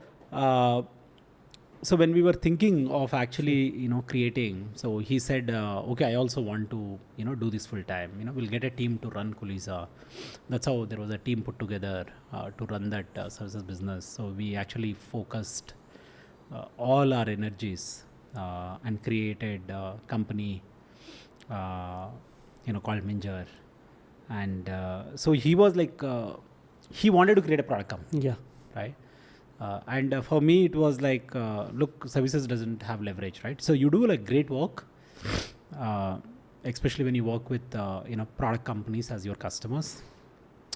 A: when we were thinking of actually, creating, so he said, okay, I also want to, do this full time. We'll get a team to run Kulisa. That's how there was a team put together to run that services business. So we actually focused all our energies and created a company, called Minjar. And so he was like, he wanted to create a product company, right? And for me, it was like, look, services doesn't have leverage, right? So you do like great work, especially when you work with, product companies as your customers,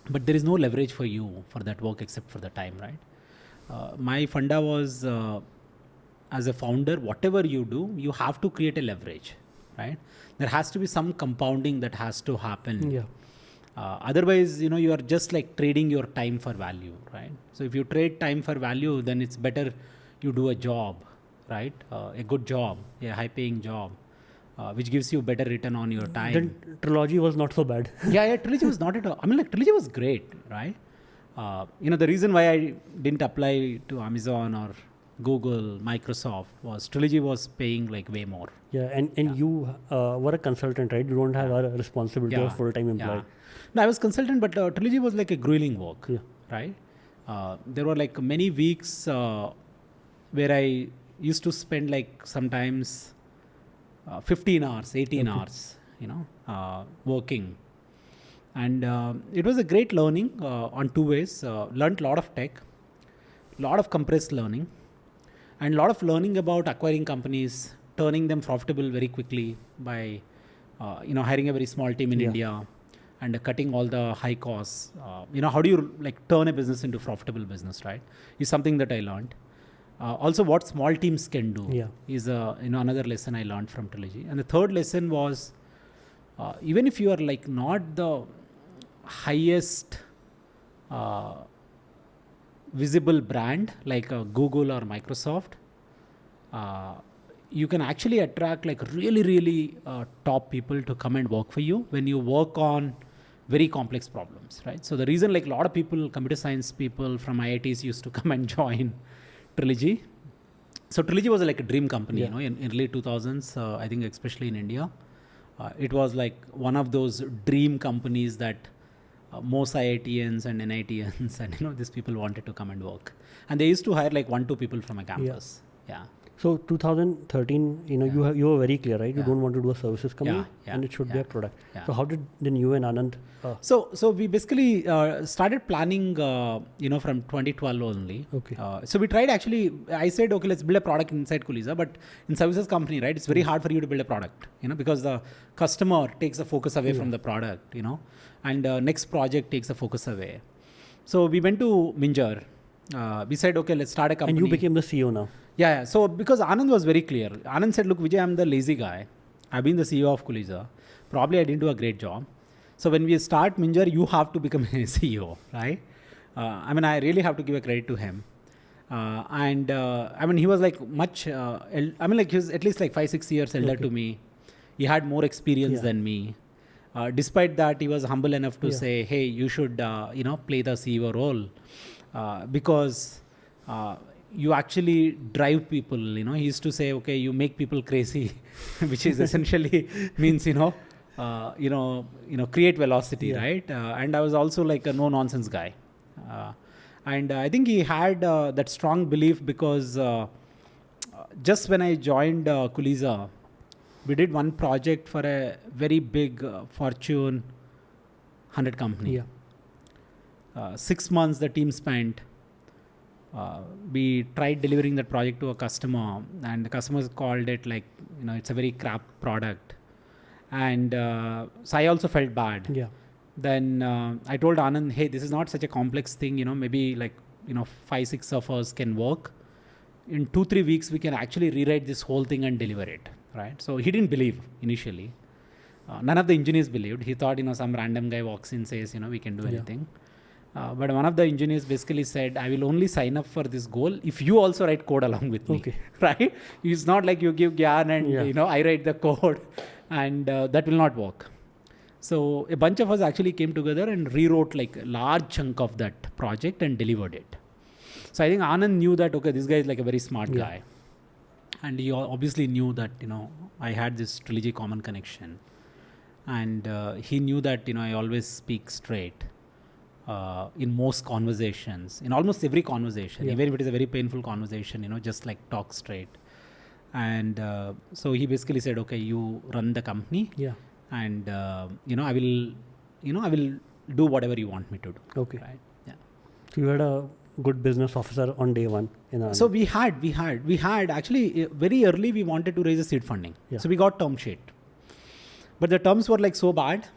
A: but there is no leverage for you for that work except for the time, right? My funda was, as a founder, whatever you do, you have to create a leverage, right? There has to be some compounding that has to happen. Otherwise, you are just like trading your time for value, right? So if you trade time for value, then it's better you do a job, right? A good job, a high-paying job, which gives you better return on your time.
B: Then Trilogy was not so bad.
A: Trilogy was not at all. I mean, like Trilogy was great, right? The reason why I didn't apply to Amazon or Google, Microsoft was Trilogy was paying like way more.
B: And you were a consultant, right? You don't have a responsibility of full-time employee.
A: No, I was consultant, but Trilogy was like a grueling work, right? There were like many weeks where I used to spend like sometimes 15 hours, 18 hours, working. And it was a great learning on two ways. Learned a lot of tech, a lot of compressed learning, and a lot of learning about acquiring companies, turning them profitable very quickly by, hiring a very small team in India and cutting all the high costs. How do you like turn a business into profitable business, right? Is something that I learned. Also, what small teams can do is another lesson I learned from Trilogy. And the third lesson was, even if you are like not the highest visible brand like Google or Microsoft, you can actually attract like really, really top people to come and work for you when you work on very complex problems, right? So the reason like a lot of people, computer science people from IITs used to come and join Trilogy. So Trilogy was like a dream company, in early 2000s, I think especially in India. It was like one of those dream companies that most IITians and NITians and these people wanted to come and work. And they used to hire like 1-2 people from a campus.
B: So 2013, you were very clear, right? You don't want to do a services company and it should be a product. So how did then you and Anand?
A: So we basically started planning, from 2012 only.
B: Okay.
A: So we tried actually, I said, okay, let's build a product inside Kulisa, but in services company, right? It's very hard for you to build a product, because the customer takes the focus away from the product, and next project takes the focus away. So we went to Minjar. We said, okay, let's start a company.
B: And you became the CEO now.
A: Yeah. So because Anand was very clear. Anand said, look, Vijay, I'm the lazy guy. I've been the CEO of Kulisa. Probably I didn't do a great job. So when we start Minjar, you have to become a CEO, right? I really have to give a credit to him. He was like much, he was at least like 5-6 years elder to me. He had more experience than me. Despite that, he was humble enough to say, hey, you should, play the CEO role because you actually drive people, He used to say, okay, you make people crazy, which is essentially means, create velocity,
B: Yeah.
A: right? And I was also like a no-nonsense guy. And I think he had that strong belief because just when I joined Kuliza, we did one project for a very big Fortune 100 company.
B: Yeah.
A: 6 months the team spent. We tried delivering that project to a customer, and the customers called it like, it's a very crap product. And so I also felt bad.
B: Yeah.
A: Then I told Anand, hey, this is not such a complex thing, maybe like, 5-6 of us can work. In 2-3 weeks, we can actually rewrite this whole thing and deliver it, right? So he didn't believe initially. None of the engineers believed. He thought, some random guy walks in, says, we can do anything. But one of the engineers basically said, I will only sign up for this goal if you also write code along with me.
B: Okay.
A: Right? It's not like you give Gyan and, I write the code, and that will not work. So a bunch of us actually came together and rewrote like a large chunk of that project and delivered it. So I think Anand knew that, okay, this guy is like a very smart guy. And he obviously knew that, I had this Trilogy common connection. And he knew that, I always speak straight in most conversations, in almost every conversation, even if it is a very painful conversation, just like talk straight. And so he basically said, okay, you run the company.
B: Yeah.
A: And, I will do whatever you want me to do.
B: Okay.
A: Right? Yeah.
B: So you had a good business officer on day one.
A: So we had actually very early, we wanted to raise a seed funding.
B: Yeah.
A: So we got term sheet. But the terms were like so bad.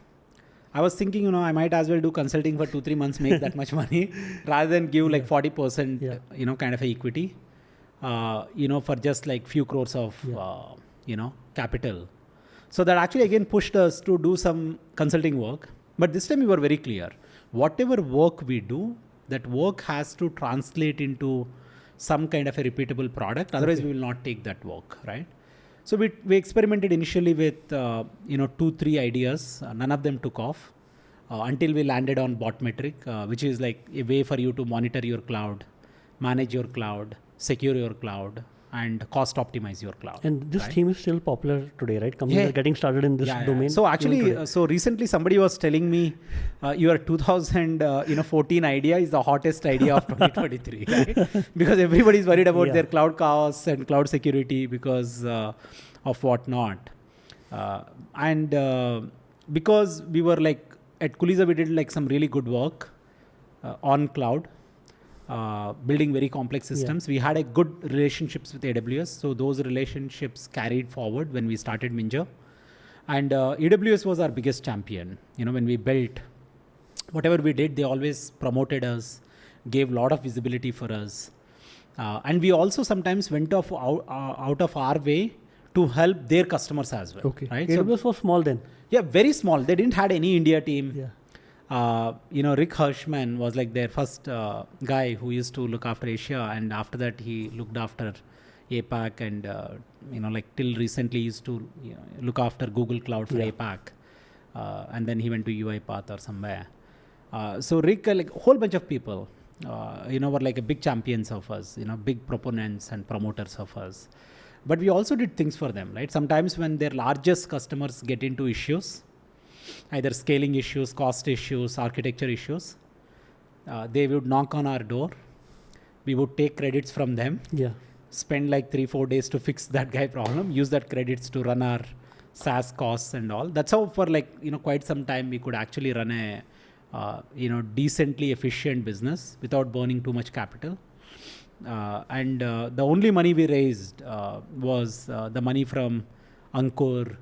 A: I was thinking, I might as well do consulting for 2-3 months, make that much money, rather than give like 40%, kind of a equity, for just like few crores of, capital. So that actually again pushed us to do some consulting work. But this time we were very clear. Whatever work we do, that work has to translate into some kind of a repeatable product. Otherwise, we will not take that work, right? So we experimented initially with 2-3 ideas. None of them took off until we landed on Botmetric, which is like a way for you to monitor your cloud, manage your cloud, secure your cloud, and cost optimize your cloud.
B: And this theme is still popular today, right? Companies are getting started in this domain.
A: So actually, so recently somebody was telling me your 2014 idea is the hottest idea of 2023, right? Because everybody is worried about their cloud costs and cloud security because of whatnot. And because we were like, at Kuliza, we did like some really good work on cloud. Building very complex systems. We had a good relationships with AWS. So those relationships carried forward when we started Minjar. And AWS was our biggest champion. When we built, whatever we did, they always promoted us, gave a lot of visibility for us. And we also sometimes went out of our way to help their customers as well.
B: Okay.
A: Right?
B: AWS was small then.
A: Yeah, very small. They didn't have any India team.
B: Yeah.
A: Rick Hirschman was like their first guy who used to look after Asia, and after that he looked after APAC, and like till recently used to look after Google Cloud for APAC, and then he went to UiPath or somewhere. So Rick, like a whole bunch of people, were like a big champions of us, big proponents and promoters of us. But we also did things for them, right? Sometimes when their largest customers get into issues, either scaling issues, cost issues, architecture issues, they would knock on our door. We would take credits from them, spend like 3-4 days to fix that guy problem, use that credits to run our SaaS costs and all. That's how for like, quite some time we could actually run a, decently efficient business without burning too much capital. And the only money we raised was the money from Ankur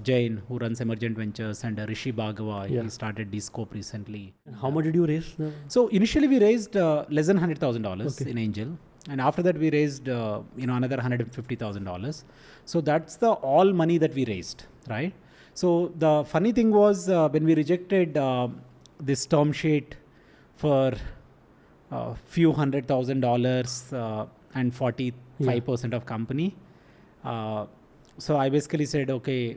A: Jain, who runs Emergent Ventures, and Rishi Bhagava. He started Dscope recently.
B: And how much did you raise?
A: So initially we raised less than $100,000 in Angel. And after that we raised, another $150,000. So that's the all money that we raised, right? So the funny thing was when we rejected this term sheet for few $100,000 and 45% of company. So I basically said, okay,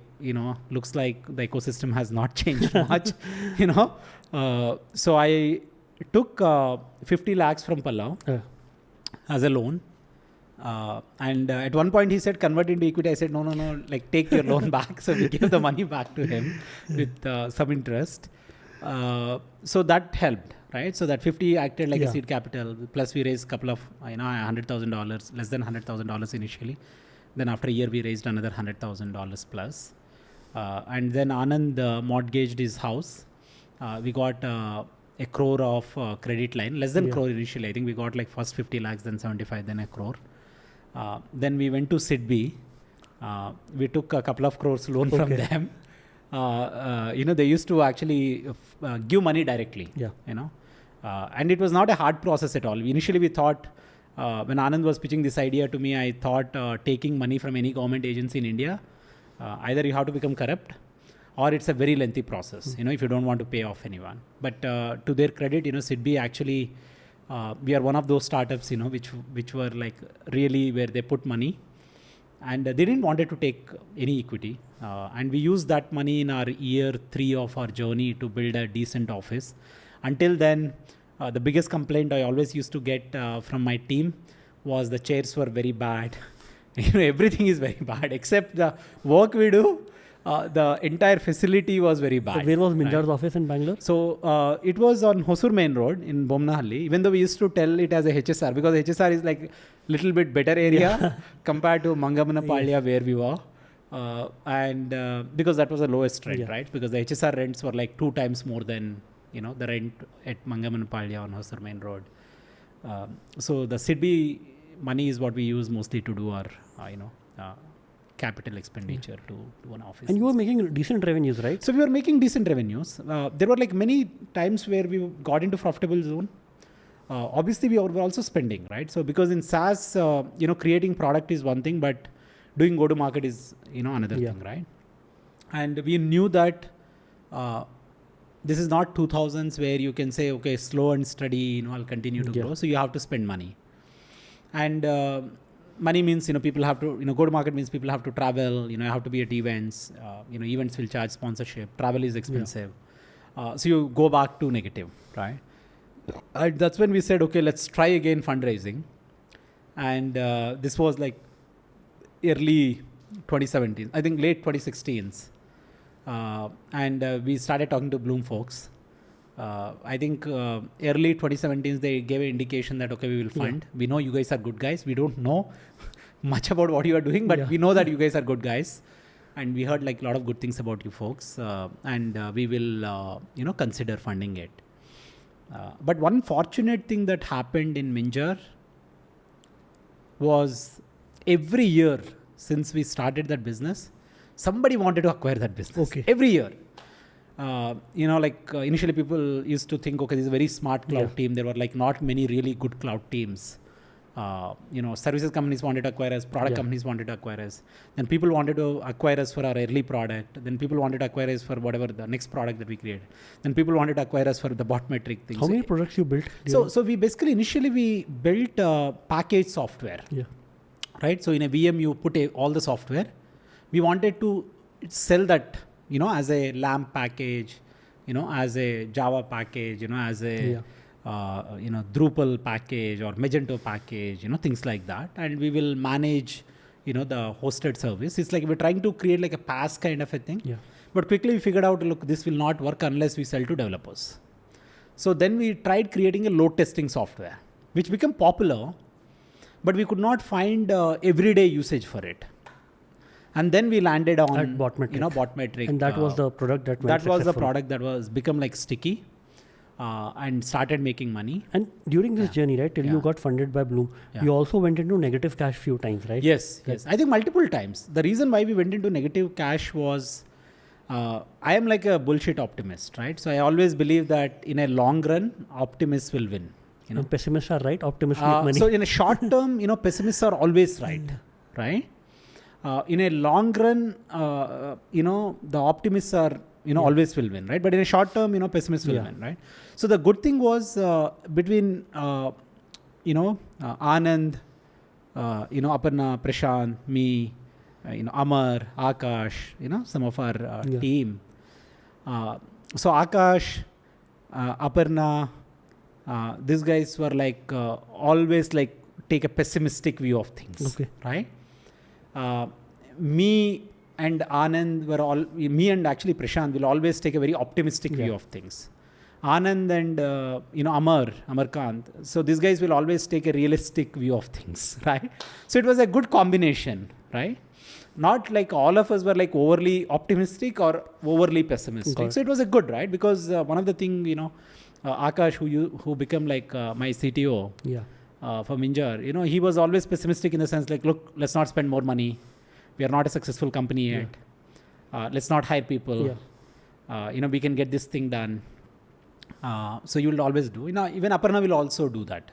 A: looks like the ecosystem has not changed much, So I took 50 lakhs from Pallav as a loan. And at one point he said, convert into equity. I said, no, like take your loan back. So we gave the money back to him with some interest. So that helped, right? So that 50 acted like a seed capital. Plus we raised a couple of, $100,000, less than $100,000 initially. Then after a year, we raised another $100,000 plus. And then Anand mortgaged his house. We got a crore of credit line, less than crore initially. I think we got like first 50 lakhs, then 75, then a crore. Then we went to SIDBI. We took a couple of crores loan from them. They used to actually give money directly. And it was not a hard process at all. Initially, we thought, when Anand was pitching this idea to me, I thought taking money from any government agency in India, either you have to become corrupt or it's a very lengthy process, if you don't want to pay off anyone. But to their credit, SIDBI actually, we are one of those startups, which were like really where they put money and they didn't want it to take any equity. And we used that money in our year 3 of our journey to build a decent office. Until then, the biggest complaint I always used to get from my team was the chairs were very bad. Everything is very bad except the work we do. The entire facility was very bad.
B: So where was Minjar's office in Bangalore?
A: So it was on Hosur Main Road in Bomnahalli, even though we used to tell it as a HSR because HSR is like little bit better area compared to Mangamanapalya where we were. And because that was the lowest rent, right? Because the HSR rents were like 2 times more than the rent at Mangamanapalya on Hosur Main Road. So the SIDBI money is what we use mostly to do our capital expenditure to an office.
B: And you were making decent revenues, right?
A: So we were making decent revenues. There were like many times where we got into profitable zone. Obviously, we were also spending, right? So because in SaaS, creating product is one thing, but doing go-to-market is, another thing, right? And we knew that this is not 2000s where you can say, okay, slow and steady, I'll continue to grow. So you have to spend money. And money means, people have to, go-to-market means people have to travel, have to be at events. Events will charge sponsorship. Travel is expensive. So you go back to negative, right? And that's when we said, okay, let's try again fundraising. And this was like early 2017, I think late 2016s. And we started talking to Bloom folks. I think early 2017 they gave an indication that, okay, we will fund. We know you guys are good guys. We don't know much about what you are doing, but we know that you guys are good guys. And we heard like a lot of good things about you folks. And we will, consider funding it. But one fortunate thing that happened in Minjar was every year since we started that business, somebody wanted to acquire that business. Every year. Initially people used to think, okay, this is a very smart cloud team. There were like not many really good cloud teams. Services companies wanted to acquire us, product companies wanted to acquire us. Then people wanted to acquire us for our early product. Then people wanted to acquire us for whatever the next product that we created. Then people wanted to acquire us for the bot metric thing.
B: How many products you built?
A: So we basically initially we built package software. Right? So in a VM you put all the software. We wanted to sell that, as a LAMP package, as a Java package, as a Drupal package or Magento package, things like that. And we will manage, the hosted service. It's like we're trying to create like a PaaS kind of a thing. But quickly we figured out, look, this will not work unless we sell to developers. So then we tried creating a load testing software, which became popular, but we could not find everyday usage for it. And then we landed on
B: bot metric.
A: Bot metric.
B: And that was the product that went
A: That was the
B: successful.
A: product that was become like sticky and started making money.
B: And during this journey, right, till you got funded by Bloom, you also went into negative cash few times, right?
A: Yes. I think multiple times. The reason why we went into negative cash was I am like a bullshit optimist, right? So I always believe that in a long run, optimists will win.
B: And pessimists are right, optimists make money.
A: So in a short term, pessimists are always right, right? In a long run, the optimists are, always will win, right? But in a short term, pessimists will win, right? So the good thing was between, Anand, Aparna, Prashant, me, Amar, Akash, some of our team. So Akash, Aparna, these guys were like always like take a pessimistic view of things,
B: Okay.
A: right? Me and Anand me and actually Prashant will always take a very optimistic view of things. Anand and Amarkant, so these guys will always take a realistic view of things, right? So it was a good combination, right? Not like all of us were like overly optimistic or overly pessimistic.
B: Okay.
A: So it was a good, right? Because one of the thing, Akash, who became like my CTO for Minjar, he was always pessimistic in the sense like, look, let's not spend more money. We are not a successful company yet. Let's not hire people. We can get this thing done. So you will always do. Even Aparna will also do that.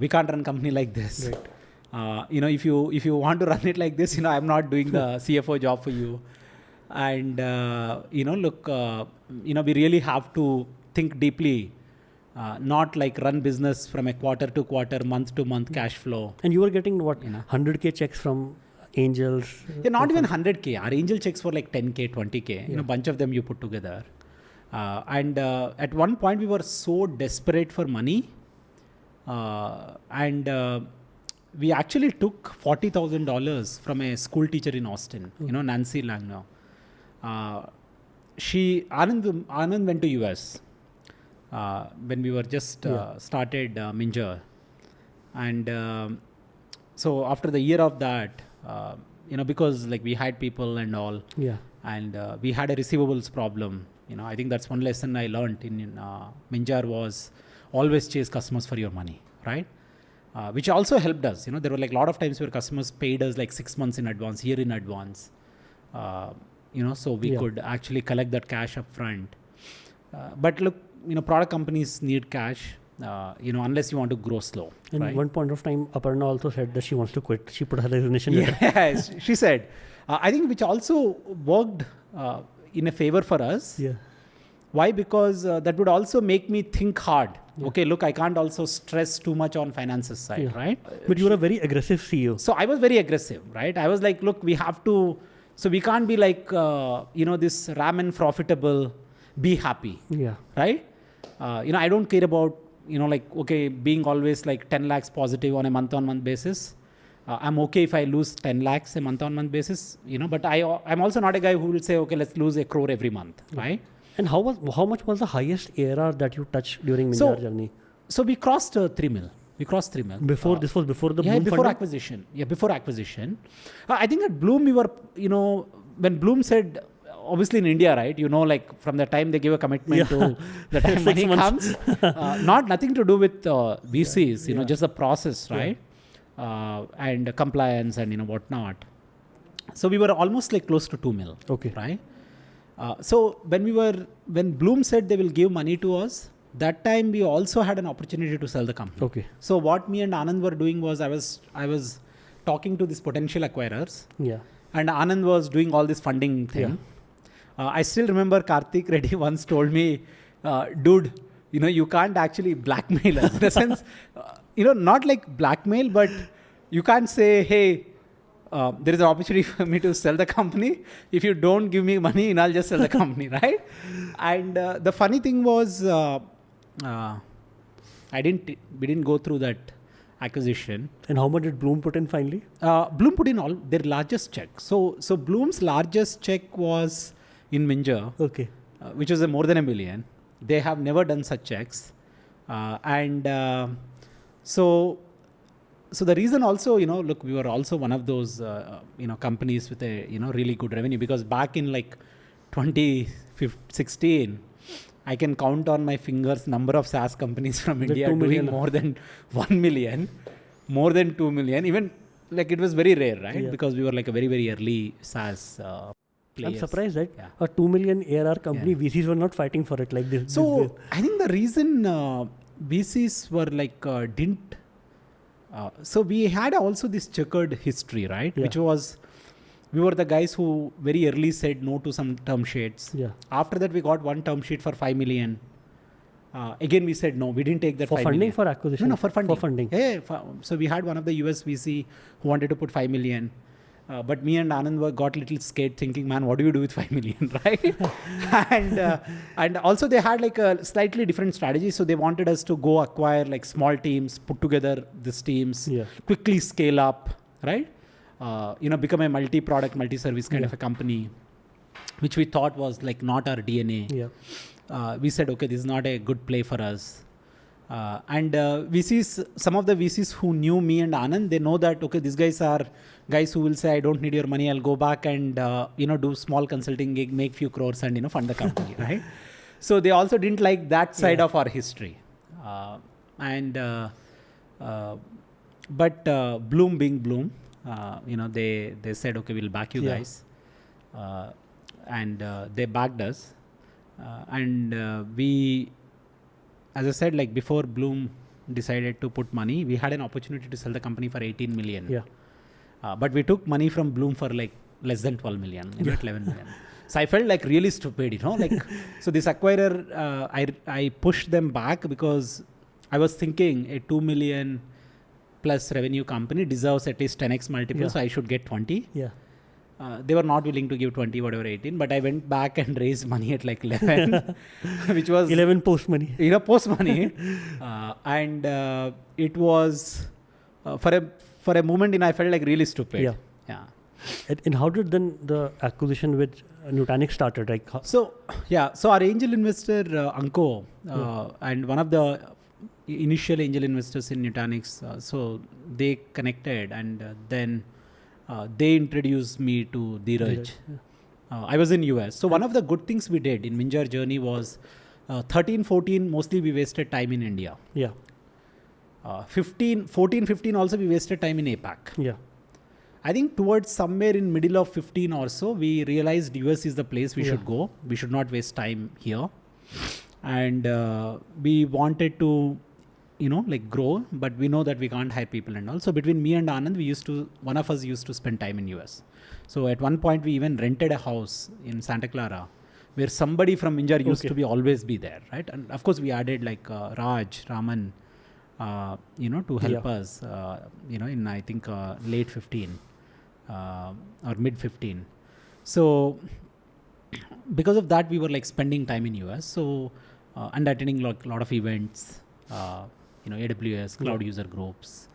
A: We can't run company like this.
B: Right.
A: If you want to run it like this, I'm not doing the CFO job for you. And look, we really have to think deeply, not like run business from a quarter to quarter, month to month cash flow.
B: And you were getting what, 100K checks from angels?
A: Yeah, not even 100K. Our angel checks were like 10K, 20K. A bunch of them you put together. And at one point we were so desperate for money, and we actually took $40,000 from a school teacher in Austin, Nancy Langno. Anand went to US when we were just started Minjar. And so after the year of that, because like we hired people and all, and we had a receivables problem. I think that's one lesson I learned in Minjar was always chase customers for your money, right? Which also helped us. There were like a lot of times where customers paid us like 6 months in advance, year in advance. So we could actually collect that cash up front. But look, product companies need cash, unless you want to grow slow.
B: And
A: right?
B: one point of time, Aparna also said that she wants to quit. She put her resignation letter.
A: Yes, she said. I think which also worked in a favor for us. Why? Because that would also make me think hard. Okay, look, I can't also stress too much on finances side, right?
B: But you were a very aggressive CEO.
A: So I was very aggressive, right? I was like, look, we have to, so we can't be like, this ramen profitable, be happy, right? I don't care about, being always like 10 lakhs positive on a month-on-month basis. I'm okay if I lose 10 lakhs a month-on-month basis, but I'm also not a guy who will say, okay, let's lose 1 crore every month, right?
B: And how much was the highest ARR that you touched during Minjar journey?
A: So we crossed 3 mil. We crossed 3 mil.
B: This was before the Bloom
A: before
B: funding?
A: acquisition. Yeah, before acquisition. I think at Bloom we were, when Bloom said, obviously in India, right? Like from the time they give a commitment to the time money comes, nothing to do with VCs, just the process, right? And compliance and whatnot. So we were almost like close to 2 mil.
B: Okay.
A: Right? So when Bloom said they will give money to us, that time we also had an opportunity to sell the company.
B: Okay.
A: So what me and Anand were doing was I was talking to these potential acquirers. And Anand was doing all this funding thing. I still remember Karthik Reddy once told me, dude, you can't actually blackmail us. In the sense, not like blackmail, but you can't say, hey, there is an opportunity for me to sell the company. If you don't give me money, I'll just sell the company, right? And the funny thing was, we didn't go through that acquisition.
B: And how much did Bloom put in finally?
A: Bloom put in all their largest check. So Bloom's largest check was in Minjar, which was more than $1 million. They have never done such checks, So the reason also, look, we were also one of those, companies with a, really good revenue, because back in like 2016, I can count on my fingers number of SaaS companies from India doing more than 1 million, more than 2 million. Even like it was very rare, right? Because we were like a very, very early SaaS players.
B: I'm surprised that a 2 million ARR company, VCs were not fighting for it like this.
A: So I think the reason VCs were like, didn't, so we had also this checkered history, right? Which was, we were the guys who very early said no to some term sheets. After that, we got one term sheet for 5 million. Again, we said no, we didn't take that
B: for
A: 5
B: funding,
A: million.
B: for acquisition?
A: No, for funding.
B: For funding.
A: Yeah, so we had one of the US VC who wanted to put 5 million. But me and Anand got a little scared, thinking, man, what do you do with 5 million, right? And also they had like a slightly different strategy. So they wanted us to go acquire like small teams, put together these teams, quickly scale up, right? Become a multi-product, multi-service kind of a company, which we thought was like not our DNA. We said, okay, this is not a good play for us. And VCs, some of the VCs who knew me and Anand, they know that, okay, these guys are guys who will say, I don't need your money, I'll go back and, do small consulting gig, make few crores and, fund the company, right? So they also didn't like that side of our history. But Bloom being Bloom, they said, okay, we'll back you guys. And they backed us. We, as I said, like before Bloom decided to put money, we had an opportunity to sell the company for 18 million. But we took money from Bloom for like less than 12 million, 11 million. So I felt like really stupid, so this acquirer, I pushed them back because I was thinking a 2 million plus revenue company deserves at least 10x multiple, so I should get 20. They were not willing to give 20, whatever, 18, but I went back and raised money at like 11, which was
B: 11 post money.
A: Post money. And it was, for a moment, I felt like really stupid.
B: And how did then the acquisition with Nutanix started?
A: So our angel investor, Anko, and one of the initial angel investors in Nutanix, so they connected, and then they introduced me to Dheeraj. I was in US. So one of the good things we did in Minjar journey was 13, 14, mostly we wasted time in India. 14, 15 also we wasted time in APAC. I think towards somewhere in middle of 15 or so, we realized US is the place we should go. We should not waste time here. And we wanted to, grow, but we know that we can't hire people and all. So between me and Anand, one of us used to spend time in US. So at one point, we even rented a house in Santa Clara where somebody from Minjar used to always be there, right? And of course, we added like Raj, Raman, to help us, in I think late 15 or mid 15. So because of that, we were like spending time in US. So and attending a lot of events, AWS, cloud user groups.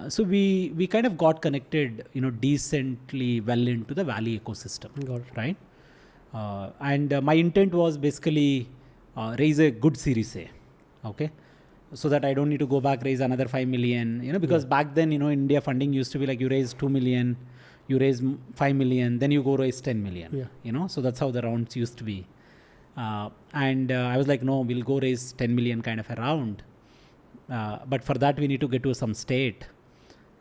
A: So we kind of got connected, decently well into the Valley ecosystem, right? And my intent was basically raise a good Series A, okay? So that I don't need to go back, raise another 5 million, because back then, India funding used to be like you raise 2 million, you raise 5 million, then you go raise 10 million, so that's how the rounds used to be. And I was like, no, we'll go raise 10 million kind of a round. But for that, we need to get to some state.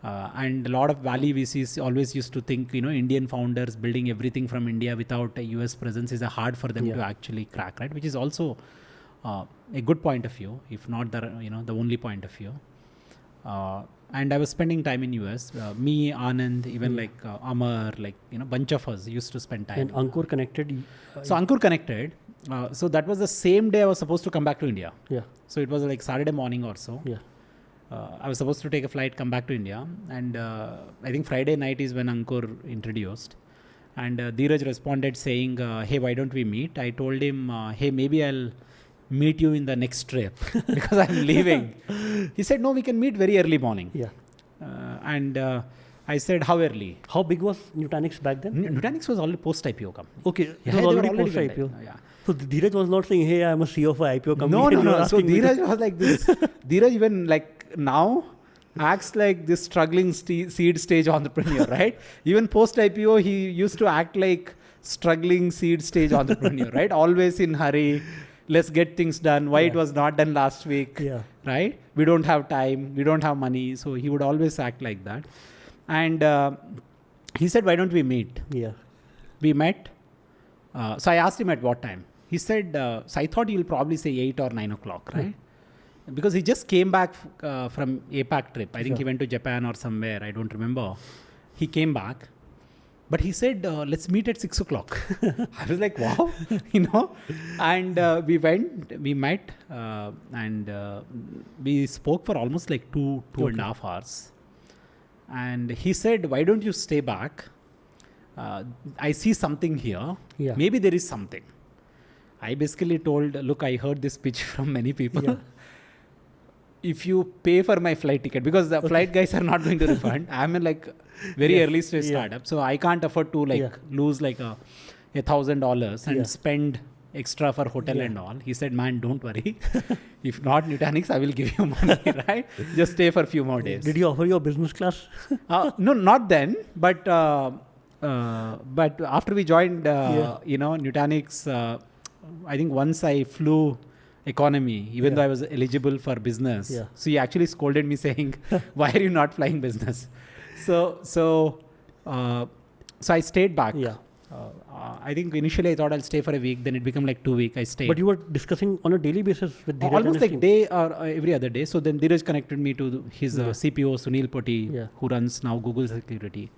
A: And a lot of Valley VCs always used to think, Indian founders building everything from India without a US presence is hard for them to actually crack, right? Which is also a good point of view, if not the only point of view. And I was spending time in US. Me, Anand, even like Amar, like bunch of us used to spend time.
B: And Ankur connected.
A: So Ankur connected. So that was the same day I was supposed to come back to India. So it was like Saturday morning or so. I was supposed to take a flight, come back to India, and I think Friday night is when Ankur introduced. And Dheeraj responded saying, hey, why don't we meet? I told him, hey, maybe I'll meet you in the next trip because I'm leaving. He said, no, we can meet very early morning. And I said, how early?
B: How big was Nutanix back then?
A: Nutanix was already post-IPO company.
B: Okay, it was already post-IPO. So Dheeraj was not saying, hey, I'm a CEO of an IPO company.
A: No. So Dheeraj was like this. Dheeraj even like now acts like this struggling seed stage entrepreneur, right? Even post-IPO, he used to act like struggling seed stage entrepreneur, right? Always in hurry. Let's get things done. Why it was not done last week, right? We don't have time. We don't have money. So he would always act like that. And he said, why don't we meet? We met. So I asked him at what time. He said, so I thought he'll probably say 8 or 9 o'clock, right? Because he just came back from APAC trip. I think he went to Japan or somewhere. I don't remember. He came back. But he said, let's meet at 6 o'clock. I was like, wow, And we went, we met, and we spoke for almost like two and a half hours. And he said, why don't you stay back? I see something here.
B: Yeah.
A: Maybe there is something. I basically told, look, I heard this pitch from many people.
B: Yeah.
A: If you pay for my flight ticket, because the flight guys are not going to refund. I'm in like very early stage startup, so I can't afford to lose like $1,000 and spend extra for hotel and all. He said, man, don't worry. If not Nutanix, I will give you money, right? Just stay for a few more days.
B: Did he offer you a business class?
A: No, not then, but after we joined, Nutanix, I think once I flew economy, even though I was eligible for business.
B: Yeah.
A: So he actually scolded me saying, why are you not flying business? So I stayed back.
B: Yeah.
A: I think initially I thought I'll stay for a week, then it became like 2 weeks. I stayed.
B: But you were discussing on a daily basis with Dheeraj?
A: Almost like day or every other day. So then Dheeraj connected me to his CPO, Sunil Poti, who runs now Google Security.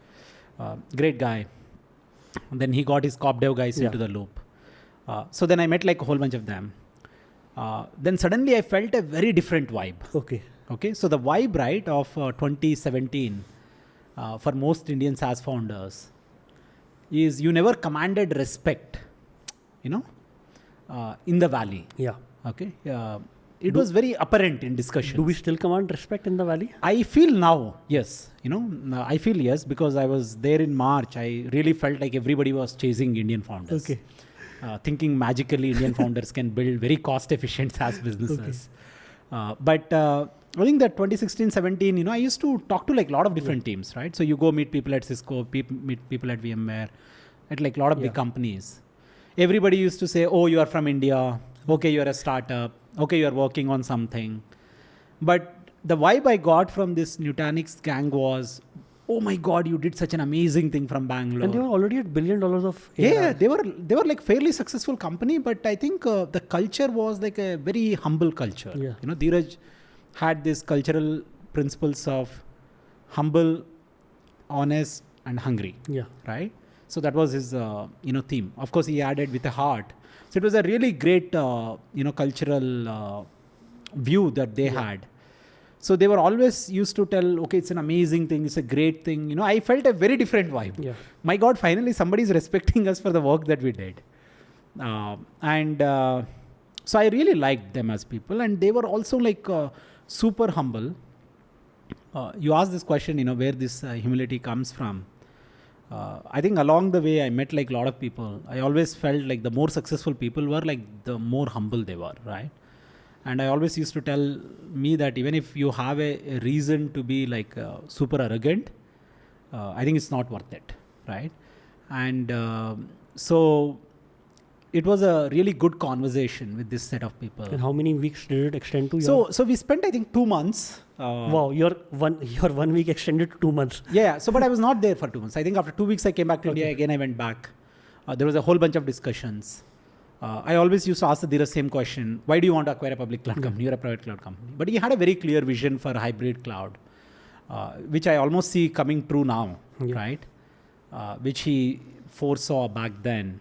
A: Great guy. And then he got his corp dev guys into the loop. So then I met like a whole bunch of them. Then suddenly I felt a very different vibe. Okay. So the vibe, right, of 2017 for most Indian SaaS founders is you never commanded respect, in the valley.
B: Yeah.
A: Okay. It was very apparent in discussion.
B: Do we still command respect in the valley?
A: I feel now, yes. I feel yes, because I was there in March. I really felt like everybody was chasing Indian founders.
B: Okay.
A: Thinking magically Indian founders can build very cost-efficient SaaS businesses. But I think that 2016-17, I used to talk to like a lot of different teams, right? So you go meet people at Cisco, meet people at VMware, at like a lot of big companies. Everybody used to say, oh, you are from India. Okay, you are a startup. Okay, you are working on something. But the vibe I got from this Nutanix gang was, oh my God, you did such an amazing thing from Bangalore.
B: And they were already at $1 billion of ARR.
A: Yeah, they were like fairly successful company, but I think the culture was like a very humble culture.
B: Yeah.
A: Dheeraj had this cultural principles of humble, honest, and hungry.
B: Yeah.
A: Right. So that was his theme. Of course, he added with a heart. So it was a really great cultural view that they had. So they were always used to tell, okay, it's an amazing thing, it's a great thing. I felt a very different vibe.
B: Yeah.
A: My God, finally somebody is respecting us for the work that we did. So I really liked them as people, and they were also like super humble. You asked this question, where this humility comes from. I think along the way I met like a lot of people. I always felt like the more successful people were, like the more humble they were, right? And I always used to tell me that even if you have a reason to be like super arrogant, I think it's not worth it, right? And so it was a really good conversation with this set of people.
B: And how many weeks did it extend to?
A: So we spent, I think, 2 months.
B: Wow, your 1 week extended to 2 months.
A: Yeah. So, but I was not there for 2 months. I think after 2 weeks I came back to India. Again, I went back. There was a whole bunch of discussions. I always used to ask the same question: why do you want to acquire a public cloud company? You're a private cloud company. But he had a very clear vision for hybrid cloud, which I almost see coming true now, right? Which he foresaw back then.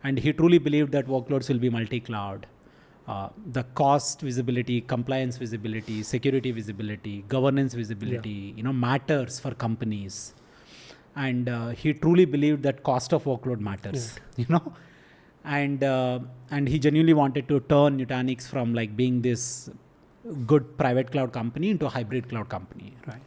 A: And he truly believed that workloads will be multi-cloud. The cost visibility, compliance visibility, security visibility, governance visibility, matters for companies. And he truly believed that cost of workload matters, And he genuinely wanted to turn Nutanix from like being this good private cloud company into a hybrid cloud company, right?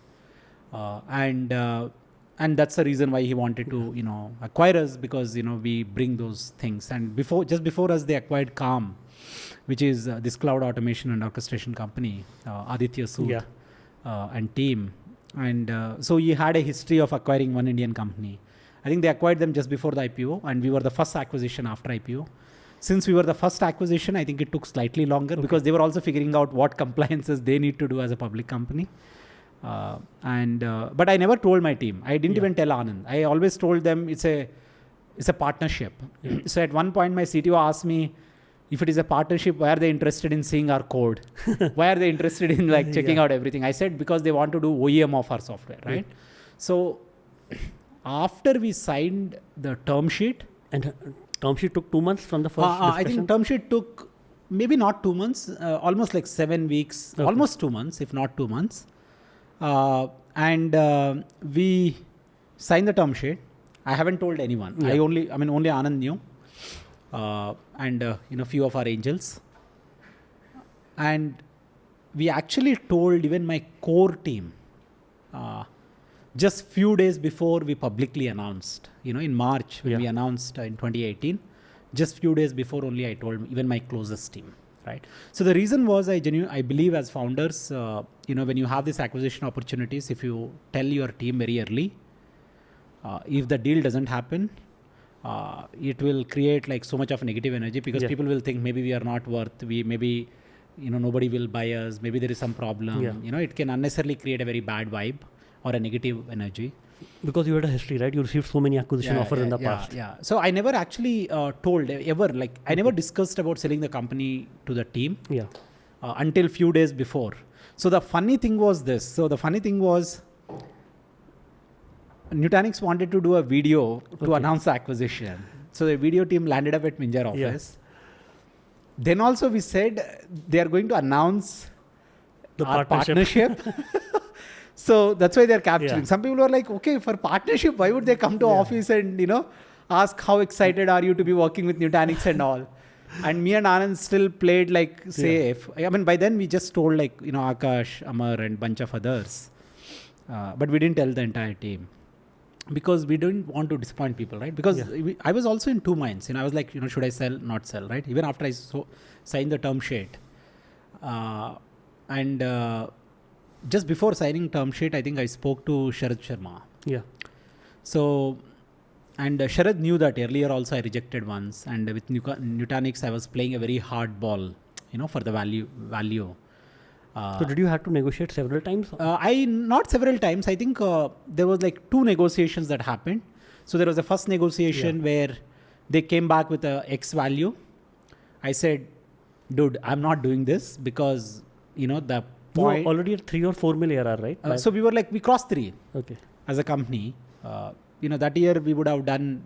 A: And that's the reason why he wanted to, acquire us, because, we bring those things. And just before us, they acquired Calm, which is this cloud automation and orchestration company, Aditya Sood and team. And so he had a history of acquiring one Indian company. I think they acquired them just before the IPO, and we were the first acquisition after IPO. Since we were the first acquisition, I think it took slightly longer because they were also figuring out what compliances they need to do as a public company. But I never told my team. I didn't even tell Anand. I always told them it's a partnership. So at one point, my CTO asked me, if it is a partnership, why are they interested in seeing our code? Why are they interested in like checking out everything? I said, because they want to do OEM of our software, right? So after we signed the term sheet.
B: And term sheet took 2 months from the first discussion?
A: I think term sheet took maybe not 2 months, almost like 7 weeks, almost 2 months, if not 2 months. And we signed the term sheet. I haven't told anyone.
B: Yeah.
A: Only Anand knew, and few of our angels. And we actually told even my core team just few days before we publicly announced. In March when we announced in 2018, just few days before only I told even my closest team. Right. So the reason was I believe as founders, when you have these acquisition opportunities, if you tell your team very early, if the deal doesn't happen, it will create like so much of negative energy because people will think maybe we are not worth, maybe nobody will buy us, maybe there is some problem. It can unnecessarily create a very bad vibe or a negative energy.
B: Because you had a history, right? You received so many acquisition offers in the past.
A: Yeah. So I never actually told ever, like I never discussed about selling the company to the team until few days before. So the funny thing was Nutanix wanted to do a video to announce the acquisition. So the video team landed up at Minjar office. Then also we said they are going to announce our partnership. So that's why they're capturing. Some people were like, okay, for partnership, why would they come to office and, ask how excited are you to be working with Nutanix and all? And me and Anand still played like safe. By then we just told like, Akash, Amar and bunch of others. But we didn't tell the entire team because we didn't want to disappoint people, right? Because I was also in two minds. I was like, should I sell, not sell, right? Even after I signed the term sheet. Just before signing term sheet, I think I spoke to Sharad Sharma.
B: Yeah.
A: So, and Sharad knew that earlier also I rejected once. And with Nutanix, I was playing a very hard ball, for the value.
B: So did you have to negotiate several times?
A: Not several times. I think there was like 2 negotiations that happened. So there was a first negotiation where they came back with a X value. I said, dude, I'm not doing this because, the point.
B: You already at 3 or 4 million ARR, right?
A: So we crossed 3 as a company. That year we would have done,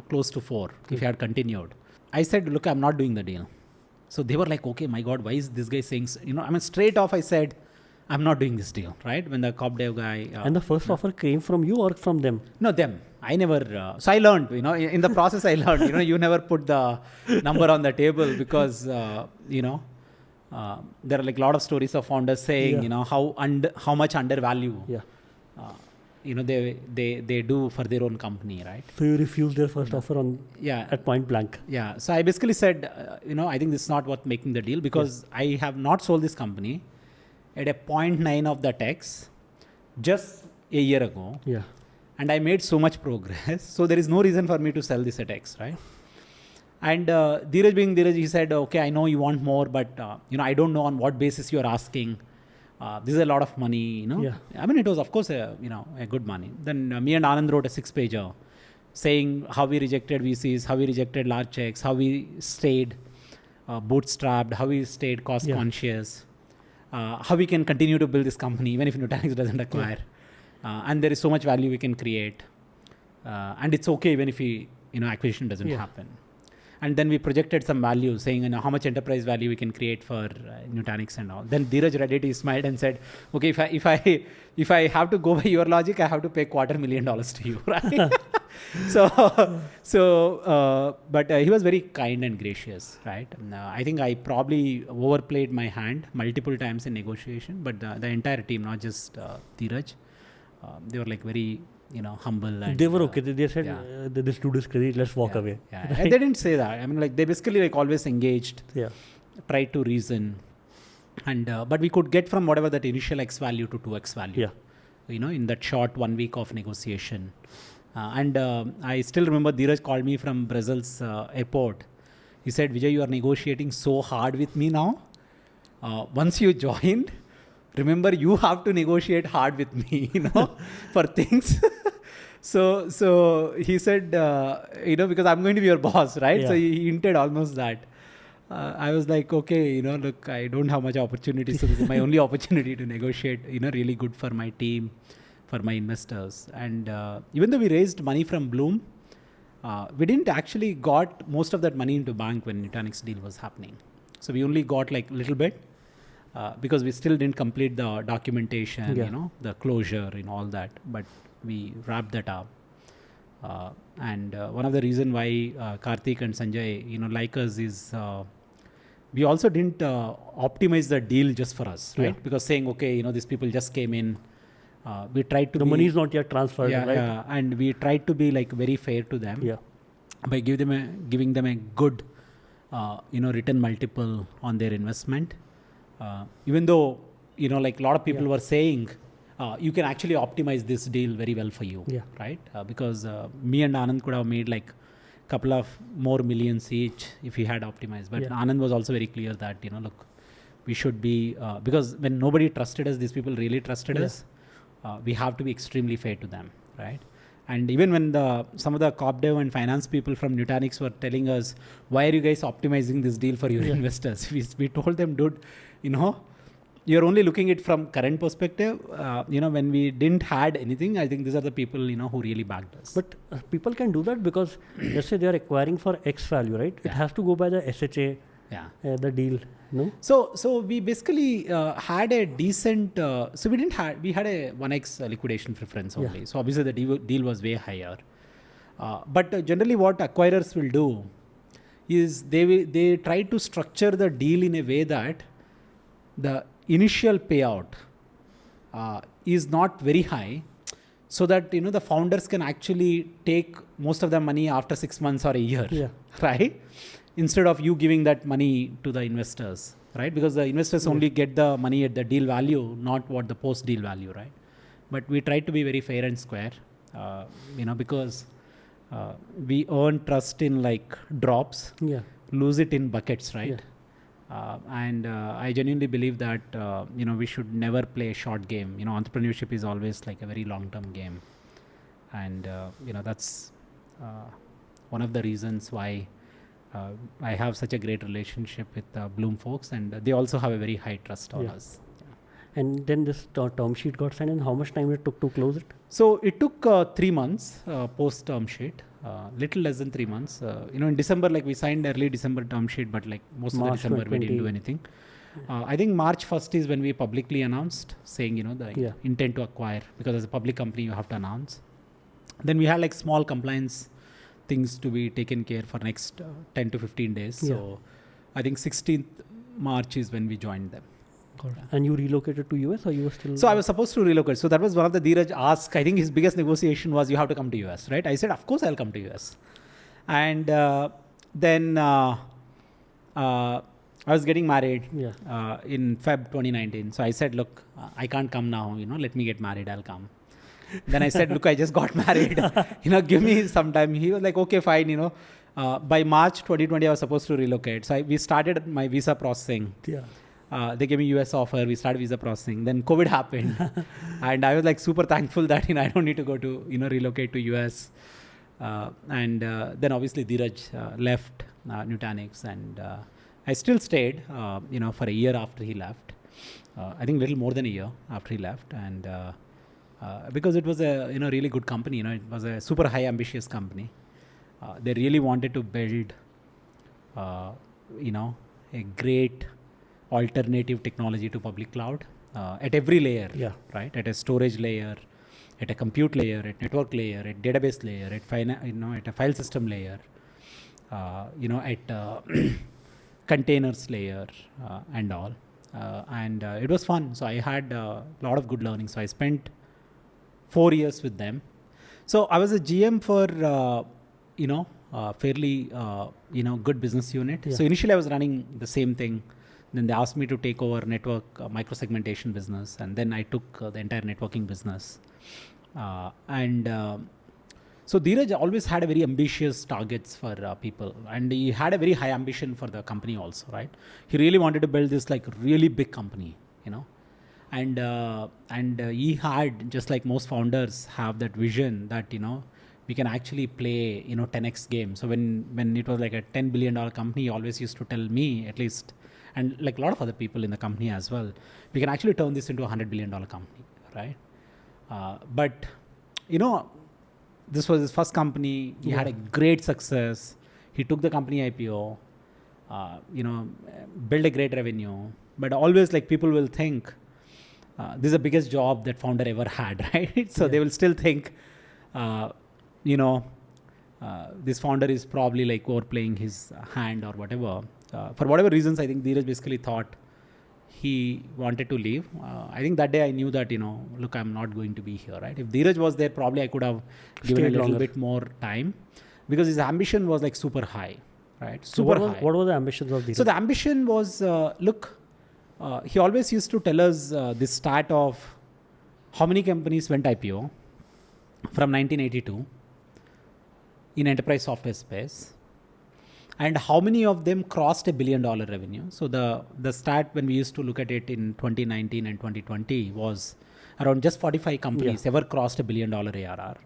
A: close to 4 if we had continued. I said, look, I'm not doing the deal. So they were like, okay, my God, why is this guy saying, straight off I said, I'm not doing this deal, right? When the Corp Dev guy.
B: And the first offer came from you or from them?
A: No, them. I never, so I learned, in the process I learned, you never put the number on the table because, there are like a lot of stories of founders saying, how much undervalue, they do for their own company, right?
B: So you refused their first offer at point blank.
A: Yeah. So I basically said, I think this is not worth making the deal because I have not sold this company at a 0.9 of the tax just a year ago.
B: Yeah.
A: And I made so much progress. So there is no reason for me to sell this at X, right? And Dheeraj being Dheeraj, he said, okay, I know you want more, but, I don't know on what basis you are asking. This is a lot of money, it was, of course, a good money. Then me and Anand wrote a 6-pager saying how we rejected VCs, how we rejected large checks, how we stayed bootstrapped, how we stayed cost conscious, how we can continue to build this company even if Nutanix doesn't acquire. And there is so much value we can create. And it's okay even if acquisition doesn't happen. And then we projected some value saying how much enterprise value we can create for Nutanix and all. Then Dheeraj read it, he smiled and said, okay, if I have to go by your logic, I have to pay $250,000 to you, right? But he was very kind and gracious, right? I think I probably overplayed my hand multiple times in negotiation, but the entire team, not just Dheeraj, they were like very humble. And
B: they were okay. They said, this dude is crazy, let's walk away.
A: Yeah. Right? They didn't say that. They basically always engaged, tried to reason. And but we could get from whatever that initial X value to 2X value, in that short 1 week of negotiation. And I still remember Dheeraj called me from Brussels airport. He said, Vijay, you are negotiating so hard with me now. Once you joined, remember, you have to negotiate hard with me, for things. So he said, because I'm going to be your boss, right? So he hinted almost that. I was like, okay, look, I don't have much opportunity. So this is my only opportunity to negotiate, really good for my team, for my investors. And even though we raised money from Bloom, we didn't actually got most of that money into bank when Nutanix deal was happening. So we only got like a little bit. Because we still didn't complete the documentation, the closure, all that. But we wrapped that up. And one of the reason why Karthik and Sanjay, like us is we also didn't optimize the deal just for us, right? Because saying, okay, these people just came in. We tried to
B: the money is not yet transferred, right?
A: And we tried to be like very fair to them by giving them a good, return multiple on their investment. Even though, like a lot of people were saying, you can actually optimize this deal very well for you, right? Because me and Anand could have made like couple of more millions each if we had optimized. But Anand was also very clear that, look, we should be, because when nobody trusted us, these people really trusted us. We have to be extremely fair to them, right? And even when some of the corp dev and finance people from Nutanix were telling us, why are you guys optimizing this deal for your investors? We told them, dude, you're only looking at it from current perspective. When we didn't had anything, I think these are the people, who really backed us.
B: But people can do that because let's say they are acquiring for X value, right? It has to go by the SHA, the deal, no?
A: So we basically had a decent, we had a 1x liquidation preference only. So obviously the deal was way higher. But generally what acquirers will do is they try to structure the deal in a way that the initial payout is not very high, so that the founders can actually take most of the money after 6 months or a year, right? Instead of you giving that money to the investors, right? Because the investors only get the money at the deal value, not what the post deal value, right? But we try to be very fair and square, because we earn trust in like drops, lose it in buckets, right? And I genuinely believe that we should never play a short game. Entrepreneurship is always like a very long-term game, and that's one of the reasons why I have such a great relationship with Bloom folks, and they also have a very high trust on us.
B: And then this term sheet got signed, and how much time it took to close it?
A: So it took 3 months post term sheet. Little less than 3 months. In December, like we signed early December term sheet, but like most of the December we didn't do anything. I think March 1st is when we publicly announced, saying, the intent to acquire, because as a public company, you have to announce. Then we had like small compliance things to be taken care for next 10 to 15 days. So I think 16th March is when we joined them.
B: And you relocated to US, or you were still?
A: So I was supposed to relocate. So that was one of the Dheeraj ask. I think his biggest negotiation was, you have to come to US, right? I said, of course I'll come to US. And then I was getting married in Feb 2019. So I said, look, I can't come now. Let me get married. I'll come. Then I said, look, I just got married. Give me some time. He was like, okay, fine. By March 2020, I was supposed to relocate. So we started my visa processing. They gave me US offer. We started visa processing. Then COVID happened, and I was like super thankful that I don't need to go to relocate to US. And then obviously Dheeraj left Nutanix, and I still stayed for a year after he left. I think a little more than a year after he left, and because it was a really good company. It was a super high ambitious company. They really wanted to build a great alternative technology to public cloud at every layer, right? At a storage layer, at a compute layer, at network layer, at database layer, at a file system layer, at containers layer, and all. And it was fun. So I had a lot of good learning. So I spent 4 years with them. So I was a GM for fairly good business unit. So initially I was running the same thing. Then they asked me to take over network microsegmentation business, and then I took the entire networking business. So Dheeraj always had a very ambitious targets for people, and he had a very high ambition for the company also, right? He really wanted to build this like really big company, and he had, just like most founders have that vision that we can actually play 10x game. So when it was like a $10 billion company, he always used to tell me, at least, and like a lot of other people in the company as well, we can actually turn this into a $100 billion company, right? But this was his first company. He had a great success. He took the company IPO, built a great revenue. But always like people will think this is the biggest job that founder ever had, right? So they will still think this founder is probably like overplaying his hand or whatever. For whatever reasons, I think Dheeraj basically thought he wanted to leave. I think that day I knew that, look, I'm not going to be here, right? If Dheeraj was there, probably I could have given a little bit more time, because his ambition was like super high, right? Super high.
B: What were the ambitions of Dheeraj?
A: So the ambition was, he always used to tell us this stat of how many companies went IPO from 1982 in enterprise software space, and how many of them crossed $1 billion revenue. So the stat when we used to look at it in 2019 and 2020 was around just 45 companies ever crossed $1 billion ARR.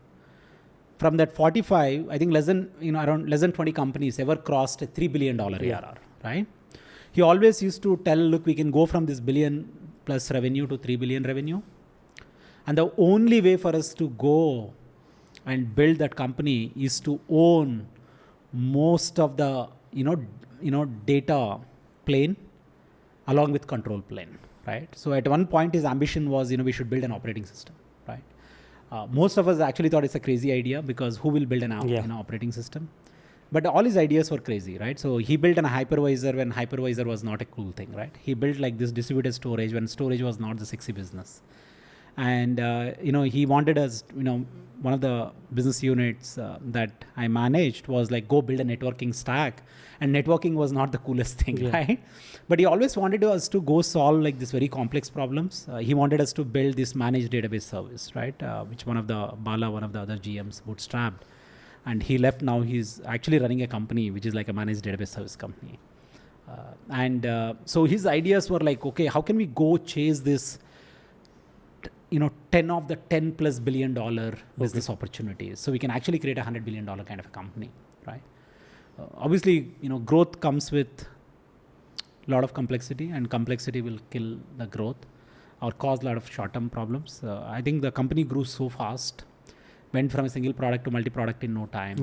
A: From that 45, I think around less than 20 companies ever crossed a $3 billion ARR, right? He always used to tell, look, we can go from this billion plus revenue to 3 billion revenue. And the only way for us to go and build that company is to own most of the data plane along with control plane, right? So at one point his ambition was we should build an operating system, right? Most of us actually thought it's a crazy idea, because who will build an operating system? But all his ideas were crazy, right? So he built a hypervisor when hypervisor was not a cool thing, right? He built like this distributed storage when storage was not the sexy business. And, he wanted us, one of the business units that I managed was like, go build a networking stack. And networking was not the coolest thing, right? But he always wanted us to go solve like this very complex problems. He wanted us to build this managed database service, right? Which one of the other GMs bootstrapped. And he left. Now he's actually running a company which is like a managed database service company. So his ideas were like, okay, how can we go chase this 10 of the 10 plus $1 billion business opportunities, so we can actually create a $100 billion kind of a company, right? Obviously, growth comes with a lot of complexity, and complexity will kill the growth or cause a lot of short-term problems. I think the company grew so fast, went from a single product to multi-product in no time.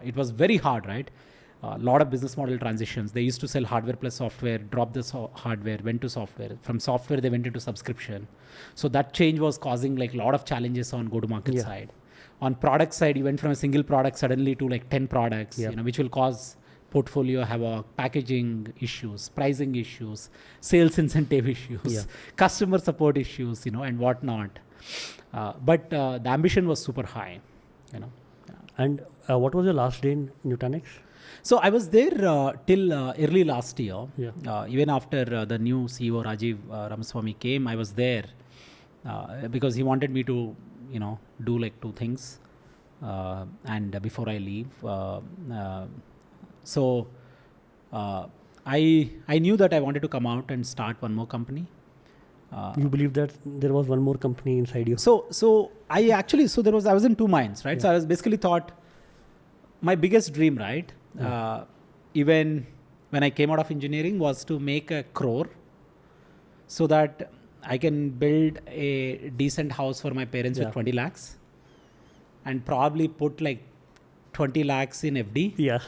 A: It was very hard, right? A lot of business model transitions. They used to sell hardware plus software, dropped the hardware, went to software. From software, they went into subscription. So that change was causing like a lot of challenges on go-to-market side. On product side, you went from a single product suddenly to like 10 products, which will cause portfolio havoc, packaging issues, pricing issues, sales incentive issues, customer support issues, and whatnot. But the ambition was super high,
B: And what was your last day in Nutanix?
A: So I was there till early last year. Even after the new CEO Rajiv Ramaswamy came, I was there because he wanted me to, do like two things. And before I leave, so I knew that I wanted to come out and start one more company.
B: You believe that there was one more company inside you?
A: So I was in two minds, right? So I was basically thought, my biggest dream, right? Even when I came out of engineering, was to make 1 crore so that I can build a decent house for my parents with 20 lakhs and probably put like 20 lakhs in FD.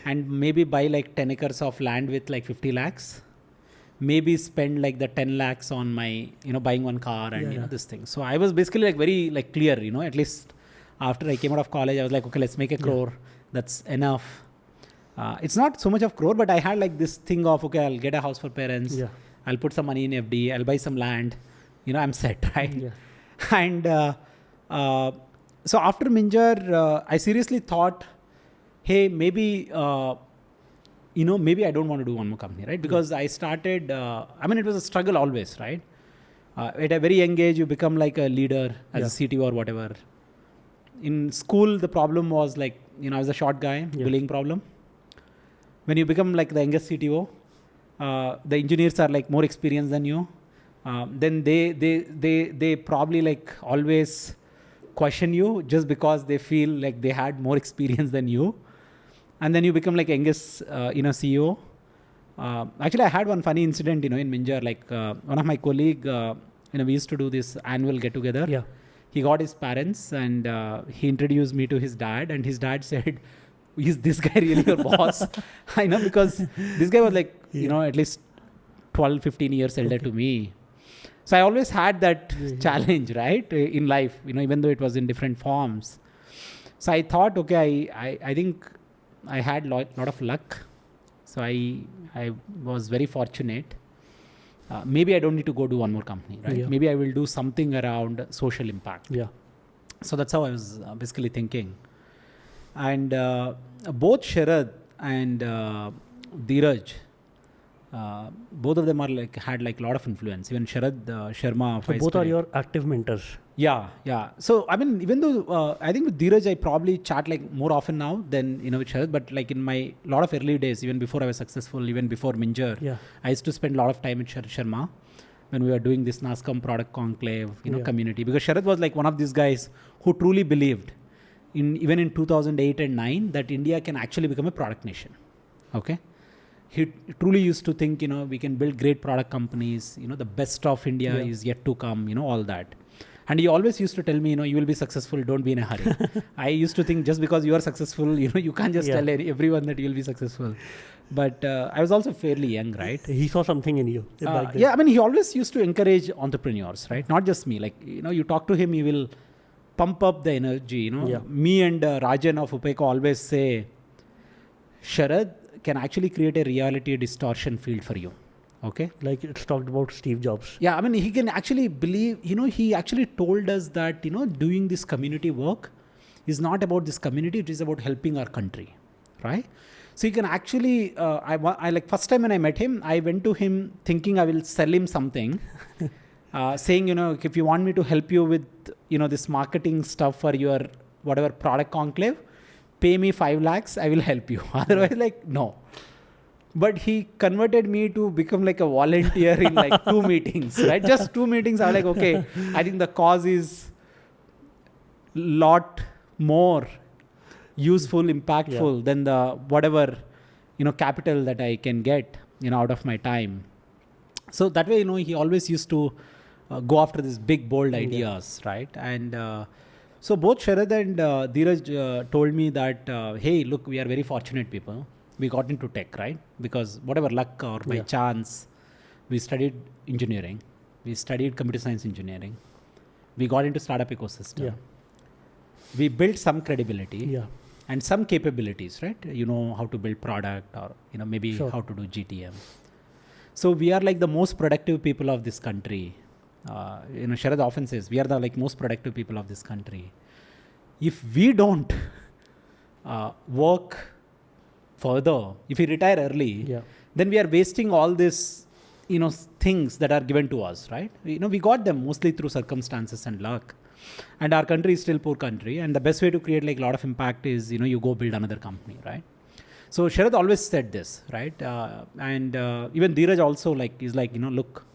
A: And maybe buy like 10 acres of land with like 50 lakhs. Maybe spend like the 10 lakhs on my, buying one car and, this thing. So I was basically like very like clear, at least after I came out of college, I was like, okay, let's make 1 crore. That's enough. It's not so much of crore, but I had like this thing of, okay, I'll get a house for parents. I'll put some money in FD. I'll buy some land. I'm set, right? And so after Minjar, I seriously thought, hey, maybe, maybe I don't want to do one more company, right? Because I started, it was a struggle always, right? At a very young age, you become like a leader as a CTO or whatever. In school, the problem was like, I was a short guy, bullying problem. When you become like the youngest CTO, the engineers are like more experienced than you. Then they probably like always question you just because they feel like they had more experience than you. And then you become like youngest, CEO. Actually, I had one funny incident, in Minjar. Like one of my colleague, we used to do this annual get together. He got his parents and he introduced me to his dad, and his dad said, "Is this guy really your boss?" I know, because this guy was like, at least 12, 15 years elder to me. So I always had that challenge, right, in life, even though it was in different forms. So I thought, okay, I think I had lot of luck. So I was very fortunate. Maybe I don't need to go do one more company, right?
B: Yeah.
A: Maybe I will do something around social impact.
B: Yeah.
A: So that's how I was basically thinking. And both Sharad and Dheeraj, both of them are like had like a lot of influence. Even Sharad Sharma.
B: So both are your active mentors.
A: Yeah. So I mean, even though I think with Dheeraj I probably chat like more often now than with Sharad, but like in my lot of early days, even before I was successful, even before Minjar,
B: Yeah.
A: I used to spend a lot of time with Sharma when we were doing this NASCOM product conclave, community. Because Sharad was like one of these guys who truly believed even in 2008 and 9 that India can actually become a product nation. Okay. He truly used to think, we can build great product companies, the best of India is yet to come, all that. And he always used to tell me, you will be successful, don't be in a hurry. I used to think just because you are successful, you can't just tell everyone that you will be successful. But I was also fairly young, right?
B: He saw something in you. Back then.
A: Yeah, I mean, he always used to encourage entrepreneurs, right? Not just me. Like, you talk to him, he will pump up the energy, Me and Rajan of Upeko always say, Sharad can actually create a reality distortion field for you. Okay.
B: Like it's talked about Steve Jobs.
A: Yeah, I mean, he can actually believe, he actually told us that, doing this community work is not about this community, it is about helping our country, right? So you can actually, I like first time when I met him, I went to him thinking I will sell him something, saying, if you want me to help you with, this marketing stuff for your whatever product conclave, pay me 5 lakhs, I will help you. Otherwise, like, no. But he converted me to become like a volunteer in like 2 meetings, right? Just 2 meetings. I was like, okay, I think the cause is lot more useful, impactful than the whatever, capital that I can get, out of my time. So that way, he always used to go after these big, bold ideas, right? And so both Sharad and Dheeraj told me that, hey, look, we are very fortunate people. We got into tech, right? Because whatever luck or by chance, we studied engineering. We studied computer science engineering. We got into startup ecosystem.
B: Yeah.
A: We built some credibility and some capabilities, right? How to build product or, maybe how to do GTM. So we are like the most productive people of this country. Sharad often says, we are the like most productive people of this country. If we don't work further, if we retire early, then we are wasting all this, things that are given to us, right? We got them mostly through circumstances and luck. And our country is still poor country. And the best way to create like a lot of impact is, you go build another company, right? So Sharad always said this, right? And even Dheeraj also like, is like, look,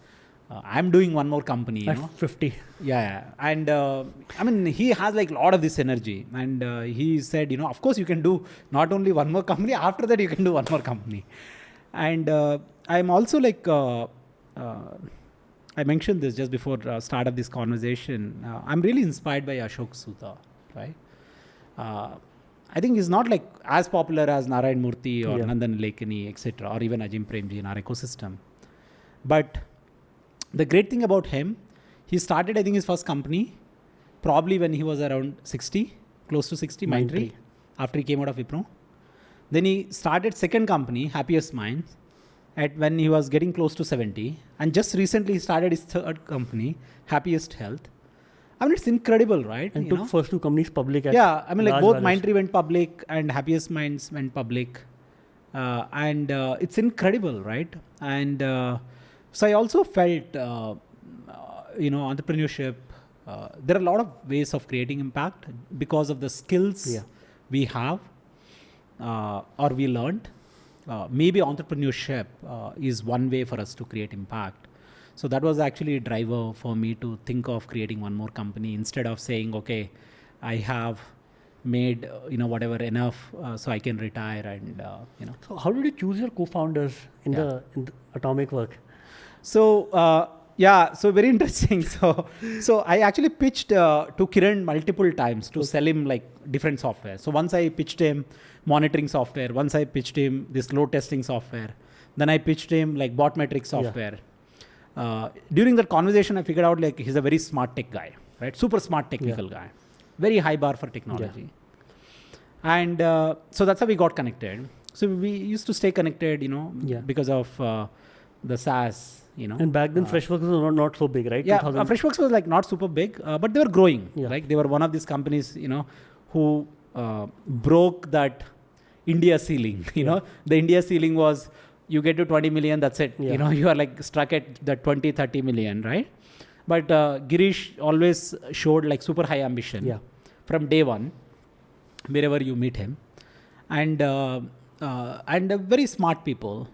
A: I'm doing one more company,
B: At 50.
A: Yeah. And I mean, he has like a lot of this energy. And he said, of course you can do not only one more company, after that you can do one more company. And I'm also like, I mentioned this just before start of this conversation. I'm really inspired by Ashok Soota, right? I think he's not like as popular as Narayan Murthy or Nandan Lekani, etc., or even Ajim Premji in our ecosystem. But the great thing about him, he started, I think, his first company probably when he was around 60, close to 60, Mindtree, after he came out of Wipro. Then he started second company, Happiest Minds, when he was getting close to 70. And just recently he started his third company, Happiest Health. I mean, it's incredible, right?
B: And took first 2 companies public.
A: I mean, like both Mindtree went public and Happiest Minds went public. And it's incredible, right? And so I also felt, entrepreneurship, there are a lot of ways of creating impact because of the skills we have or we learned. Maybe entrepreneurship is one way for us to create impact. So that was actually a driver for me to think of creating one more company instead of saying, okay, I have made, whatever enough so I can retire and,
B: So how did you choose your co-founders in the Atomicwork?
A: So, so very interesting. So I actually pitched to Kiran multiple times to sell him like different software. So once I pitched him monitoring software, once I pitched him this load testing software, then I pitched him like bot metrics software. During that conversation, I figured out like he's a very smart tech guy, right? Super smart technical guy, very high bar for technology. And so that's how we got connected. So we used to stay connected, because of the SaaS,
B: And back then, Freshworks was not so big, right?
A: Yeah, Freshworks was like not super big, but they were growing.
B: Yeah.
A: Like they were one of these companies, who broke that India ceiling. The India ceiling was you get to 20 million, that's it.
B: Yeah.
A: You are like struck at the 20, 30 million, right? But Girish always showed like super high ambition.
B: Yeah.
A: From day one, wherever you meet him, and very smart people.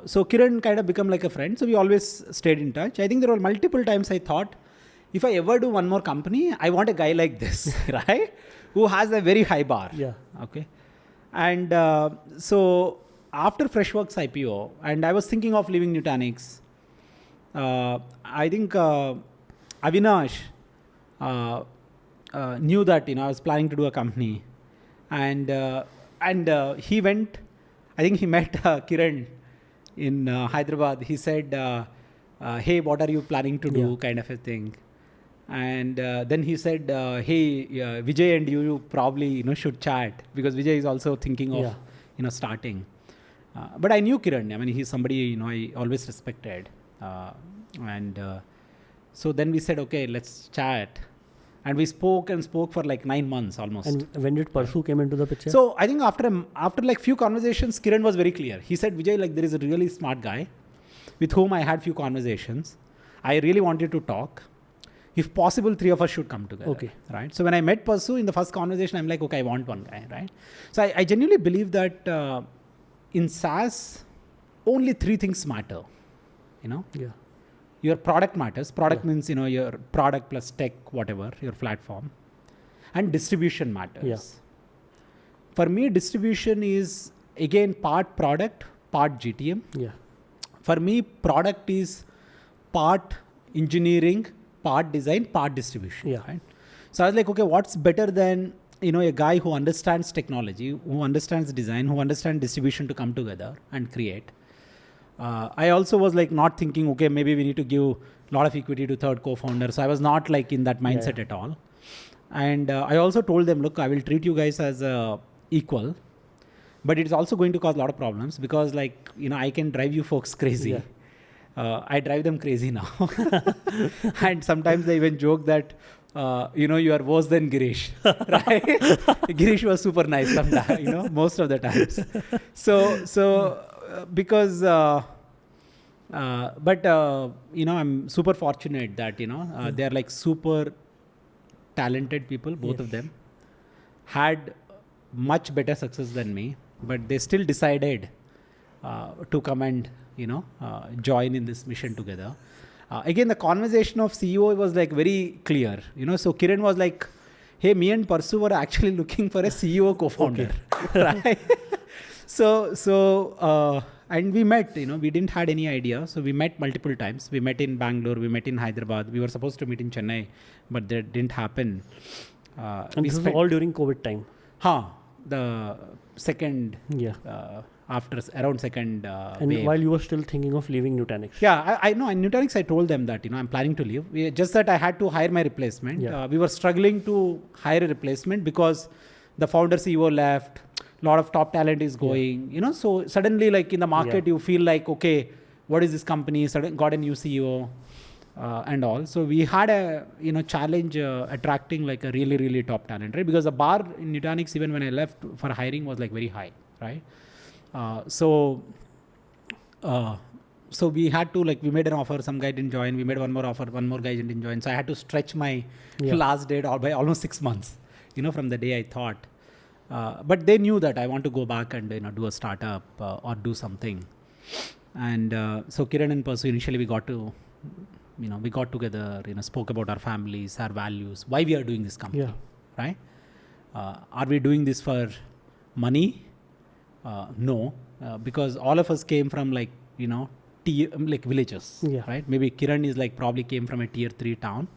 A: So Kiran kind of become like a friend. So we always stayed in touch. I think there were multiple times I thought, if I ever do one more company, I want a guy like this, right? Who has a very high bar.
B: Yeah.
A: Okay. And so after Freshworks IPO, and I was thinking of leaving Nutanix, I think Avinash knew that I was planning to do a company, and he went. I think he met Kiran in Hyderabad. He said, "Hey, what are you planning to do?" Kind of a thing. And then he said, "Hey, Vijay and you probably should chat, because Vijay is also thinking of starting." But I knew Kiran. I mean, he's somebody I always respected. So then we said, okay, let's chat. And we spoke for like 9 months almost.
B: And when did Parsu came into the picture?
A: So I think after like few conversations, Kiran was very clear. He said, Vijay, like there is a really smart guy with whom I had few conversations. I really wanted to talk. If possible, 3 of us should come together.
B: Okay.
A: Right. So when I met Parsu in the first conversation, I'm like, okay, I want one guy. Right. So I genuinely believe that in SaaS, only 3 things matter.
B: Yeah.
A: Your product matters. Product means, your product plus tech, whatever, your platform. And distribution matters.
B: Yeah.
A: For me, distribution is, again, part product, part GTM.
B: Yeah.
A: For me, product is part engineering, part design, part distribution.
B: Yeah.
A: Right? So I was like, okay, what's better than, a guy who understands technology, who understands design, who understands distribution to come together and create. I also was like not thinking, okay, maybe we need to give a lot of equity to third co-founder. So I was not like in that mindset at all. And I also told them, look, I will treat you guys as equal, but it's also going to cause a lot of problems because like, I can drive you folks crazy.
B: Yeah.
A: I drive them crazy now. And sometimes they even joke that, you are worse than Girish, right? Girish was super nice sometimes, most of the times. So because, but I'm super fortunate that, they're like super talented people, both of them, had much better success than me, but they still decided to come and, join in this mission together. Again, the conversation of CEO was like very clear, so Kiran was like, hey, me and Parsu were actually looking for a CEO co-founder, right? So, and we met, we didn't had any idea. So we met multiple times. We met in Bangalore, we met in Hyderabad. We were supposed to meet in Chennai, but that didn't happen.
B: And this was all during COVID time.
A: The second, after around second
B: and
A: wave.
B: While you were still thinking of leaving Nutanix.
A: Yeah, I know. In Nutanix, I told them that, I'm planning to leave. Just that I had to hire my replacement.
B: Yeah.
A: We were struggling to hire a replacement because the founder CEO left. A lot of top talent is going, so suddenly like in the market, you feel like, okay, what is this company? Got a new CEO and all. So we had a, challenge attracting like a really, really top talent, right? Because the bar in Nutanix, even when I left for hiring was like very high, right? So we had to we made an offer, some guy didn't join. We made one more offer, one more guy didn't join. So I had to stretch my last date by almost 6 months, from the day I thought. But they knew that I want to go back and do a startup or do something, and so Kiran and Parsu initially we got together, spoke about our families, our values, why we are doing this company, right? Are we doing this for money? No, because all of us came from villages, right? Maybe Kiran is probably came from a tier 3 town.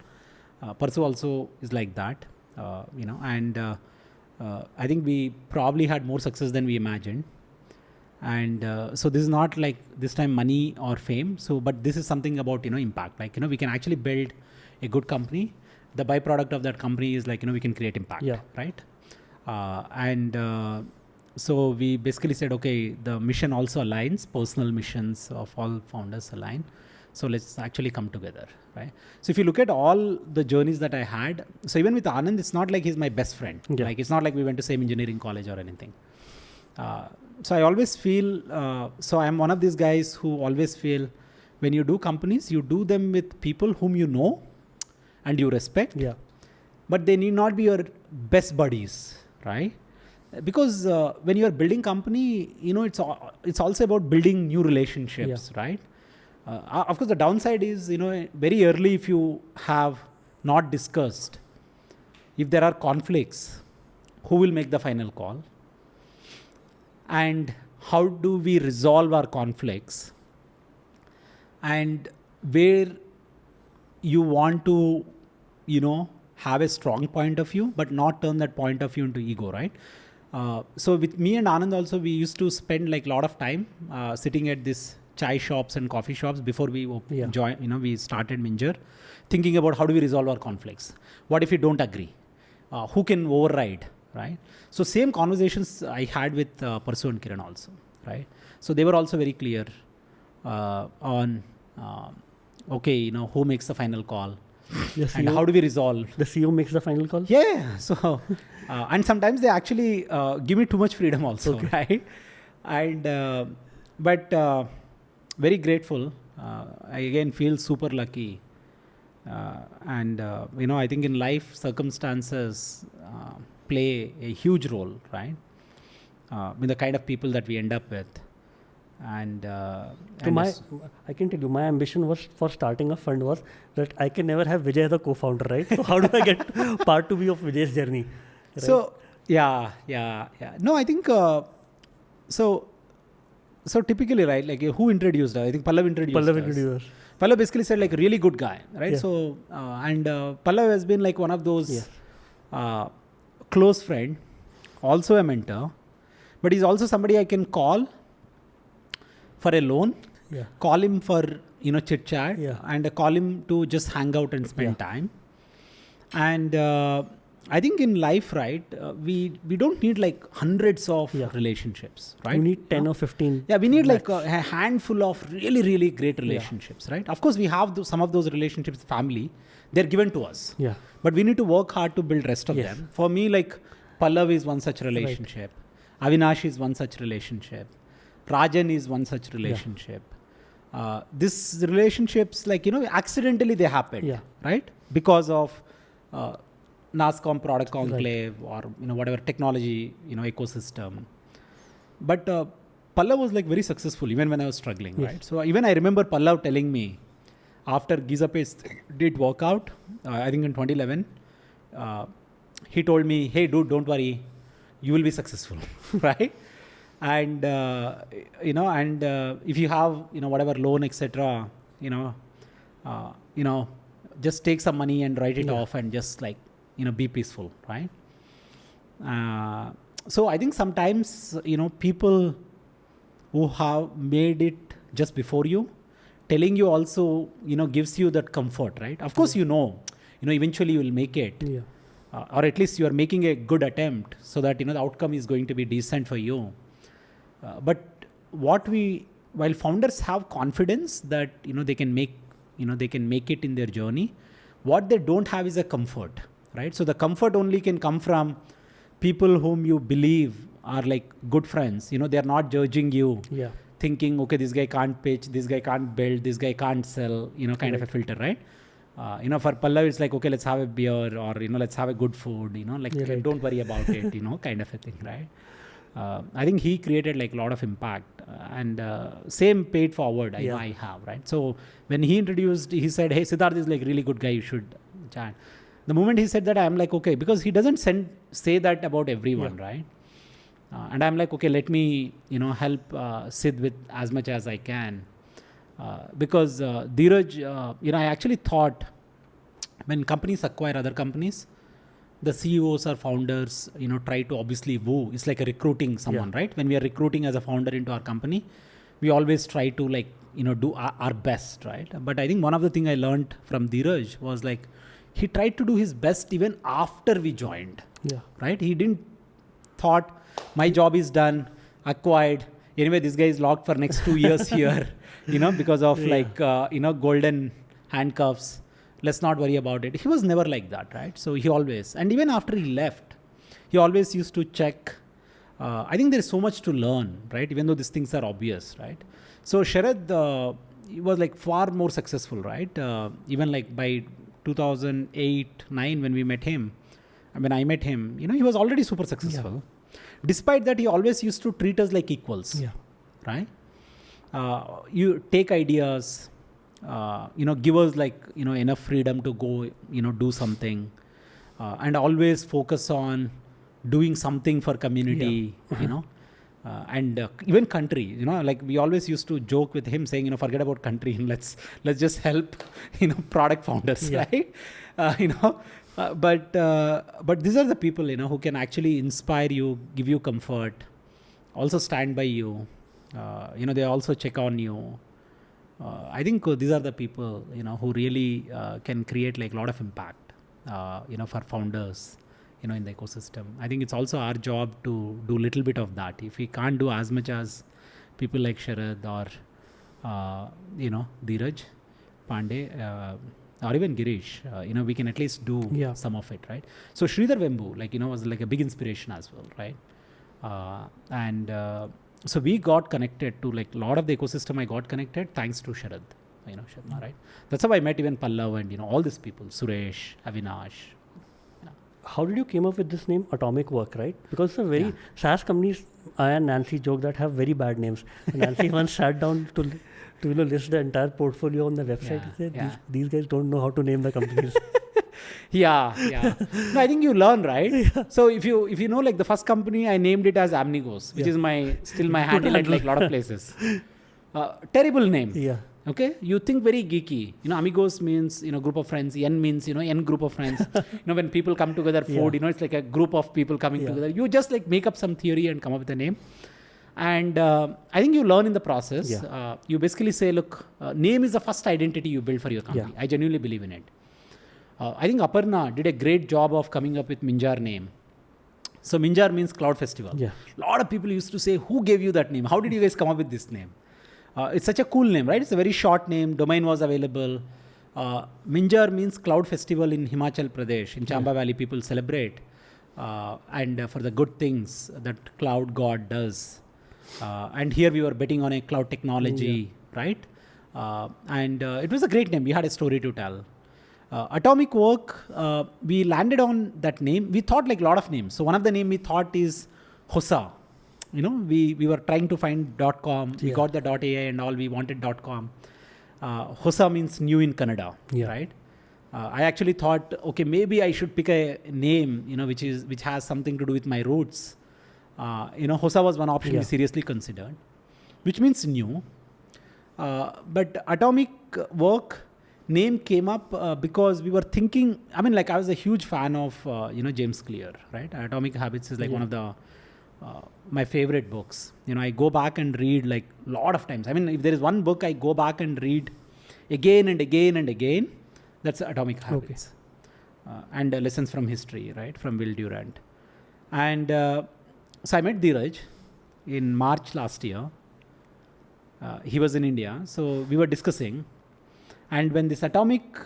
A: Parsu also is like that, and. I think we probably had more success than we imagined. And so this is not like this time money or fame. So, but this is something about, impact. We can actually build a good company. The byproduct of that company is we can create impact, right? So we basically said, okay, the mission also aligns, personal missions of all founders align. So let's actually come together, right? So if you look at all the journeys that I had, so even with Anand, it's not like he's my best friend.
B: Yeah.
A: Like it's not like we went to same engineering college or anything. So I always feel, so I'm one of these guys who always feel when you do companies, you do them with people whom you know and you respect.
B: Yeah.
A: But they need not be your best buddies, right? Because when you are building company, it's also about building new relationships, right? Of course, the downside is, very early if you have not discussed, if there are conflicts, who will make the final call? And how do we resolve our conflicts? And where you want to, have a strong point of view, but not turn that point of view into ego, right? So with me and Anand also, we used to spend like a lot of time sitting at this chai shops and coffee shops before we we started Minjar, thinking about how do we resolve our conflicts? What if we don't agree? Who can override, right? So same conversations I had with Parsu and Kiran also, right? So they were also very clear on, okay, who makes the final call? And how do we resolve?
B: The CEO makes the final call?
A: Yeah. So, and sometimes they actually give me too much freedom also, right? And, but very grateful. I again feel super lucky. And, I think in life, circumstances play a huge role, right? With the kind of people that we end up with. And
B: I can tell you, my ambition was for starting a fund was that I can never have Vijay as a co-founder, right? So how do I get part to be of Vijay's journey? Right?
A: So yeah. No, I think so typically, right? Like who introduced her? I think Pallav introduced us. Pallav basically said like really good guy, right?
B: Yeah.
A: So and Pallav has been like one of those close friend, also a mentor, but he's also somebody I can call for a loan, call him for chit chat, and call him to just hang out and spend time. And I think in life, right, we don't need like hundreds of relationships, right?
B: We need 10 or 15.
A: Yeah, we need like a handful of really, really great relationships, right? Of course, we have some of those relationships, family, they're given to us.
B: Yeah.
A: But we need to work hard to build rest of them. For me, like Pallav is one such relationship. Right. Avinash is one such relationship. Rajan is one such relationship. These relationships, like, accidentally they happened, right? Because of NASCOM product conclave or, whatever technology, ecosystem. But Pallav was like very successful even when I was struggling, right? So even I remember Pallav telling me after Gizapace did work out, I think in 2011, he told me, hey dude, don't worry, you will be successful, right? And if you have whatever loan etc, just take some money and write it off and just like be peaceful, right? So I think sometimes people who have made it just before you, telling you also gives you that comfort, right? Of course eventually you will make it, or at least you are making a good attempt so that the outcome is going to be decent for you. But while founders have confidence that they can make it in their journey, what they don't have is a comfort, right? So the comfort only can come from people whom you believe are like good friends. They are not judging you, thinking, okay, this guy can't pitch, this guy can't build, this guy can't sell, kind of a filter, right? For Pallav, it's like, okay, let's have a beer or, let's have a good food, don't worry about it, kind of a thing, right? I think he created like a lot of impact and same paid forward I have, right? So when he introduced, he said, hey, Siddharth is like really good guy, you should chat. The moment he said that, I'm like, okay, because he doesn't say that about everyone, right? And I'm like, okay, let me, help Sid with as much as I can. Because Dheeraj, I actually thought when companies acquire other companies, the CEOs or founders, try to obviously woo. It's like a recruiting someone, right? When we are recruiting as a founder into our company, we always try to like, do our best, right? But I think one of the things I learned from Dheeraj was like, he tried to do his best even after we joined, right? He didn't thought my job is done, acquired. Anyway, this guy is locked for next 2 years here, because of golden handcuffs. Let's not worry about it. He was never like that, right? So he always, and even after he left, he always used to check. I think there is so much to learn, right? Even though these things are obvious, right? So Sharad, he was like far more successful, right? Even like by 2008-9 when we met him, when I met him, he was already super successful. Despite that, he always used to treat us like equals, right? You take ideas, give us like, enough freedom to go, do something, and always focus on doing something for community, and even country, like we always used to joke with him saying, forget about country and let's just help, product founders, right? But these are the people, who can actually inspire you, give you comfort, also stand by you. They also check on you. I think these are the people, who really can create like a lot of impact, for founders, in the ecosystem. I think it's also our job to do a little bit of that. If we can't do as much as people like Sharad or, Dheeraj Pandey, or even Girish, we can at least do some of it, right? So Sridhar Vembu, was like a big inspiration as well, right? So we got connected to like a lot of the ecosystem. I got connected thanks to Sharad, Sharma, right? That's how I met even Pallav and, all these people, Suresh, Avinash.
B: How did you came up with this name, Atomicwork, right? Because it's a very SaaS companies, I and Nancy joke that have very bad names. Nancy once sat down to list the entire portfolio on the website. He said, these guys don't know how to name the companies.
A: No, I think you learn, right? So if you know, like the first company, I named it as Amigos, which is still my handle at like a lot of places. Terrible name. Okay, you think very geeky. Amigos means group of friends. N means N group of friends. When people come together, food. It's like a group of people coming together. You just like make up some theory and come up with a name. And I think you learn in the process. You basically say, look, name is the first identity you build for your company. I genuinely believe in it. I think Aparna did a great job of coming up with Minjar name. So Minjar means Cloud Festival. A lot of people used to say, who gave you that name? How did you guys come up with this name? It's such a cool name, right? It's a very short name. Domain was available. Minjar means Cloud Festival in Himachal Pradesh. In Chamba Valley, people celebrate. And for the good things that cloud god does. And here we were betting on a cloud technology, right? And it was a great name. We had a story to tell. Atomicwork, we landed on that name. We thought like a lot of names. So one of the name we thought is Hosa. We were trying to find .com. We got the .ai and all. We wanted .com. Hosa means new in Kannada, right? I actually thought, okay, maybe I should pick a name, which has something to do with my roots. Hosa was one option we seriously considered, which means new. But Atomicwork name came up because we were thinking, I was a huge fan of, James Clear, right? Atomic Habits is like one of the my favorite books. I go back and read like a lot of times. If there is one book I go back and read again and again and again, that's Atomic Habits. And Lessons from History, right? From Will Durant. And so I met Dheeraj in March last year. He was in India. So we were discussing. And when this Atomic,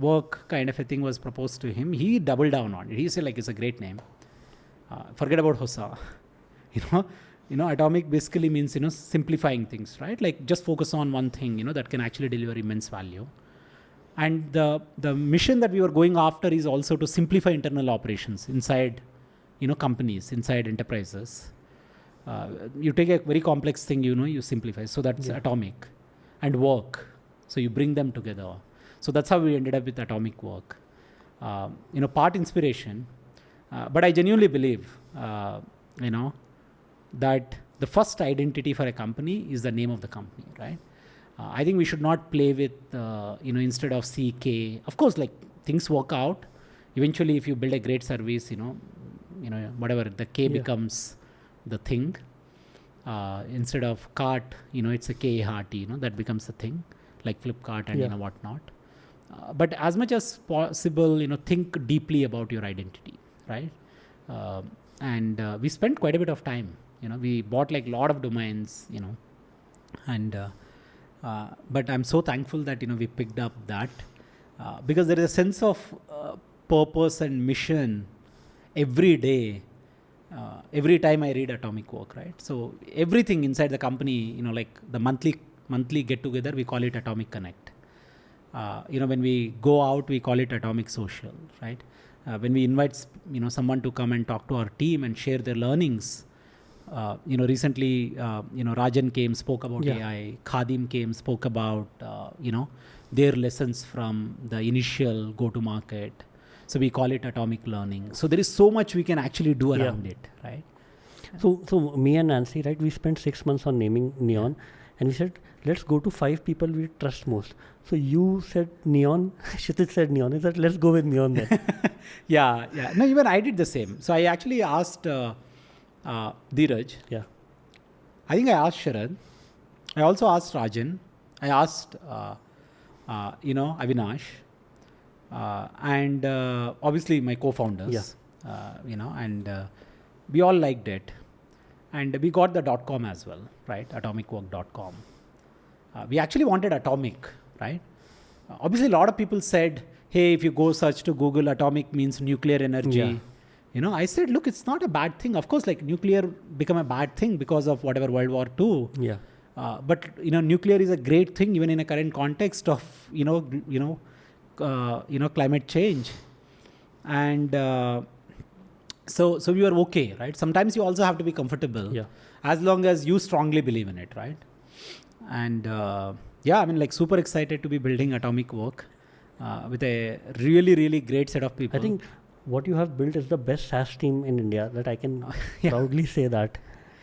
A: work kind of a thing was proposed to him, he doubled down on it. He said, like, it's a great name. Forget about Hosa. Atomic basically means, simplifying things, right? Like just focus on one thing, that can actually deliver immense value. And the mission that we were going after is also to simplify internal operations inside, companies, inside enterprises. You take a very complex thing, you simplify. So that's Atomic. And work. So you bring them together. So that's how we ended up with Atomicwork. Part inspiration. But I genuinely believe, that the first identity for a company is the name of the company, right? I think we should not play with, instead of CK. Of course, like things work out. Eventually, if you build a great service, whatever, the K becomes the thing. Instead of cart, it's a K-hearty, that becomes the thing, like Flipkart and whatnot. But as much as possible, think deeply about your identity, right? And we spent quite a bit of time. We bought like a lot of domains, and but I'm so thankful that we picked up that because there is a sense of purpose and mission every day. Every time I read Atomicwork, right? So everything inside the company, like the monthly get together, we call it Atomic Connect. When we go out, we call it Atomic Social, right? When we invite someone to come and talk to our team and share their learnings. Recently, Rajan came, spoke about AI. Khadim came, spoke about their lessons from the initial go-to-market. So we call it atomic learning. So there is so much we can actually do around it, right?
B: So me and Nancy, right, we spent 6 months on naming Neon, and we said, let's go to 5 people we trust most. So you said Neon, Kshitij said Neon. I said, let's go with Neon then.
A: Yeah. No, even I did the same. So I actually asked Dheeraj.
B: Yeah.
A: I think I asked Sharad. I also asked Rajan. I asked, Avinash. And obviously my co-founders, and we all liked it. And we got the .com as well, right? Atomicwork.com. We actually wanted atomic, right? Obviously a lot of people said, hey, if you go search to Google, atomic means nuclear energy. I said, look, it's not a bad thing. Of course, like nuclear become a bad thing because of whatever World War II.
B: Yeah.
A: But nuclear is a great thing even in a current context of climate change, and so we were okay, right? Sometimes you also have to be comfortable, as long as you strongly believe in it, right? And super excited to be building Atomicwork with a really, really great set of people.
B: I think what you have built is the best SaaS team in India, that I can proudly say that,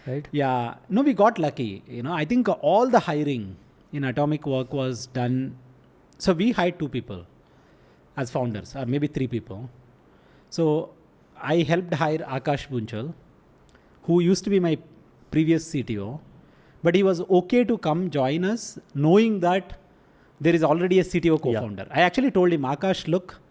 B: right?
A: Yeah, no, we got lucky. I think all the hiring in Atomicwork was done. So we hired 2 people as founders, or maybe 3 people. So I helped hire Akash Bunchal, who used to be my previous CTO, but he was okay to come join us knowing that there is already a CTO co-founder. I actually told him, Akash, look,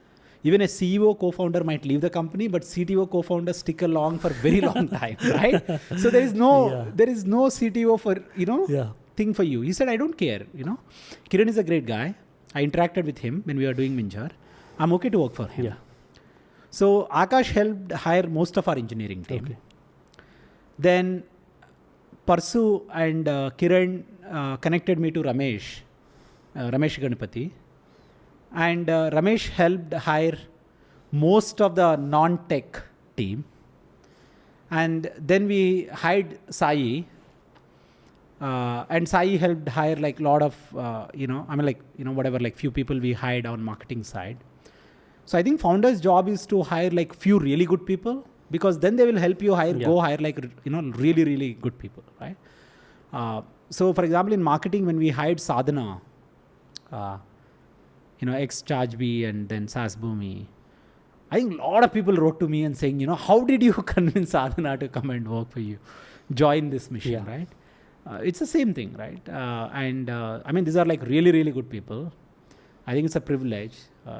A: even a CEO co-founder might leave the company, but CTO co-founders stick along for a very long time, right? So there is no CTO for, thing for you. He said, I don't care, Kiran is a great guy. I interacted with him when we were doing Minjar. I'm okay to work for him.
B: Yeah.
A: So Akash helped hire most of our engineering team.
B: Okay.
A: Then Parsu and Kiran connected me to Ramesh Ganapati. And Ramesh helped hire most of the non-tech team. And then we hired Sai. And Sai helped hire like a lot of, few people we hired on marketing side. So I think founder's job is to hire like few really good people, because then they will help you go hire like, really, really good people, right? So for example, in marketing, when we hired Sadhana, ex-ChargeBee and then SaaS Boomi, I think a lot of people wrote to me and saying, how did you convince Sadhana to come and work for you? Join this mission, right? It's the same thing, right? These are like really, really good people. I think it's a privilege.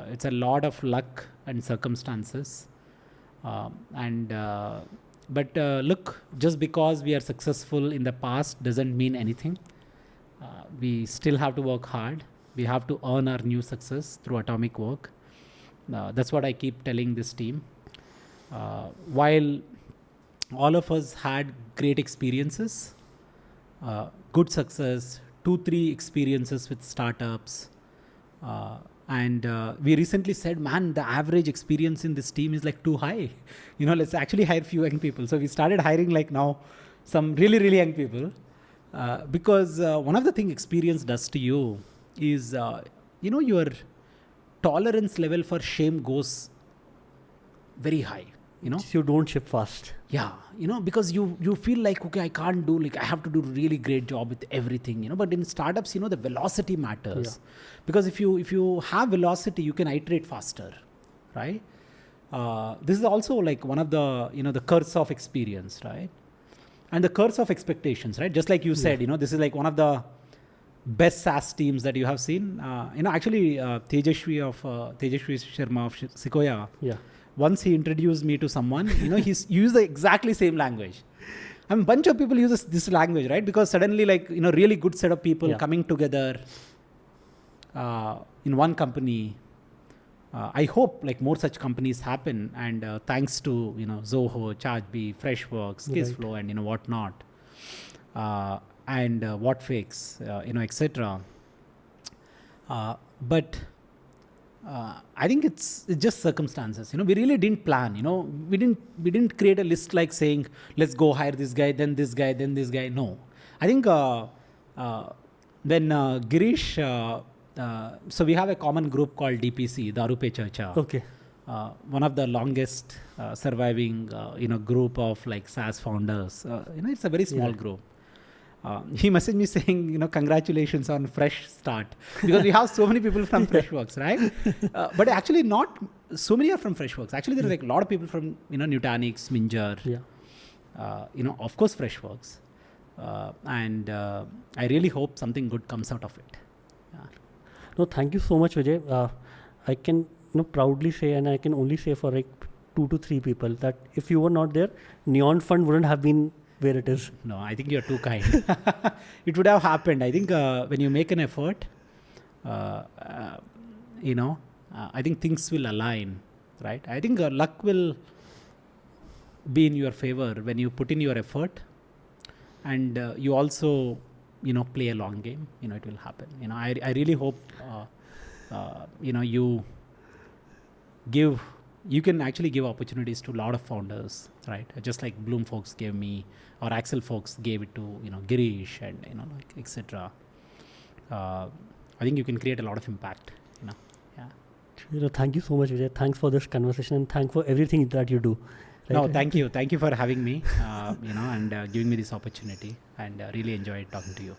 A: It's a lot of luck and circumstances. But look, just because we are successful in the past doesn't mean anything. We still have to work hard. We have to earn our new success through Atomicwork. That's what I keep telling this team. While all of us had great experiences, good success, 2-3 experiences with startups, and we recently said, man, the average experience in this team is like too high. Let's actually hire few young people. So we started hiring like now some really, really young people, because one of the things experience does to you is, your tolerance level for shame goes very high.
B: You don't ship fast.
A: Yeah, because you feel like, okay, I can't do, like I have to do really great job with everything, but in startups, the velocity matters. Because if you have velocity, you can iterate faster, right? This is also like one of the, the curse of experience, right? And the curse of expectations, right? Just like you said, this is like one of the best SaaS teams that you have seen. Actually, Tejashwi Sharma of Sequoia, once he introduced me to someone, he's used the exactly same language. I mean, bunch of people use this language, right? Because suddenly, like, really good set of people coming together in one company. I hope like more such companies happen, and thanks to Zoho, ChargeBee, Freshworks, Kissflow, and whatnot, and Whatfix, etc. But I think it's just circumstances. We really didn't plan. We didn't create a list like saying, let's go hire this guy, then this guy, then this guy. No, I think when Girish. So we have a common group called DPC, Daru Pe Charcha.
B: Okay.
A: One of the longest surviving, group of like SaaS founders. It's a very small group. He messaged me saying, congratulations on fresh start, because we have so many people from Freshworks, right? But actually not so many are from Freshworks. Actually, there are like a lot of people from, Nutanix, Minjar, of course, Freshworks. And I really hope something good comes out of it.
B: No, thank you so much, Vijay. I can proudly say, and I can only say for like 2 to 3 people, that if you were not there, Neon Fund wouldn't have been where it is.
A: No, I think you're too kind. It would have happened. I think when you make an effort, I think things will align, right? I think luck will be in your favor when you put in your effort, and you also, play a long game. It will happen. I really hope, you can actually give opportunities to a lot of founders, right? Just like Bloom folks gave me, or Axel folks gave it to, Girish, and, etc. I think you can create a lot of impact,
B: Thank you so much, Vijay. Thanks for this conversation, and thanks for everything that you do.
A: Right? No, thank you. Thank you for having me, and giving me this opportunity, and really enjoyed talking to you.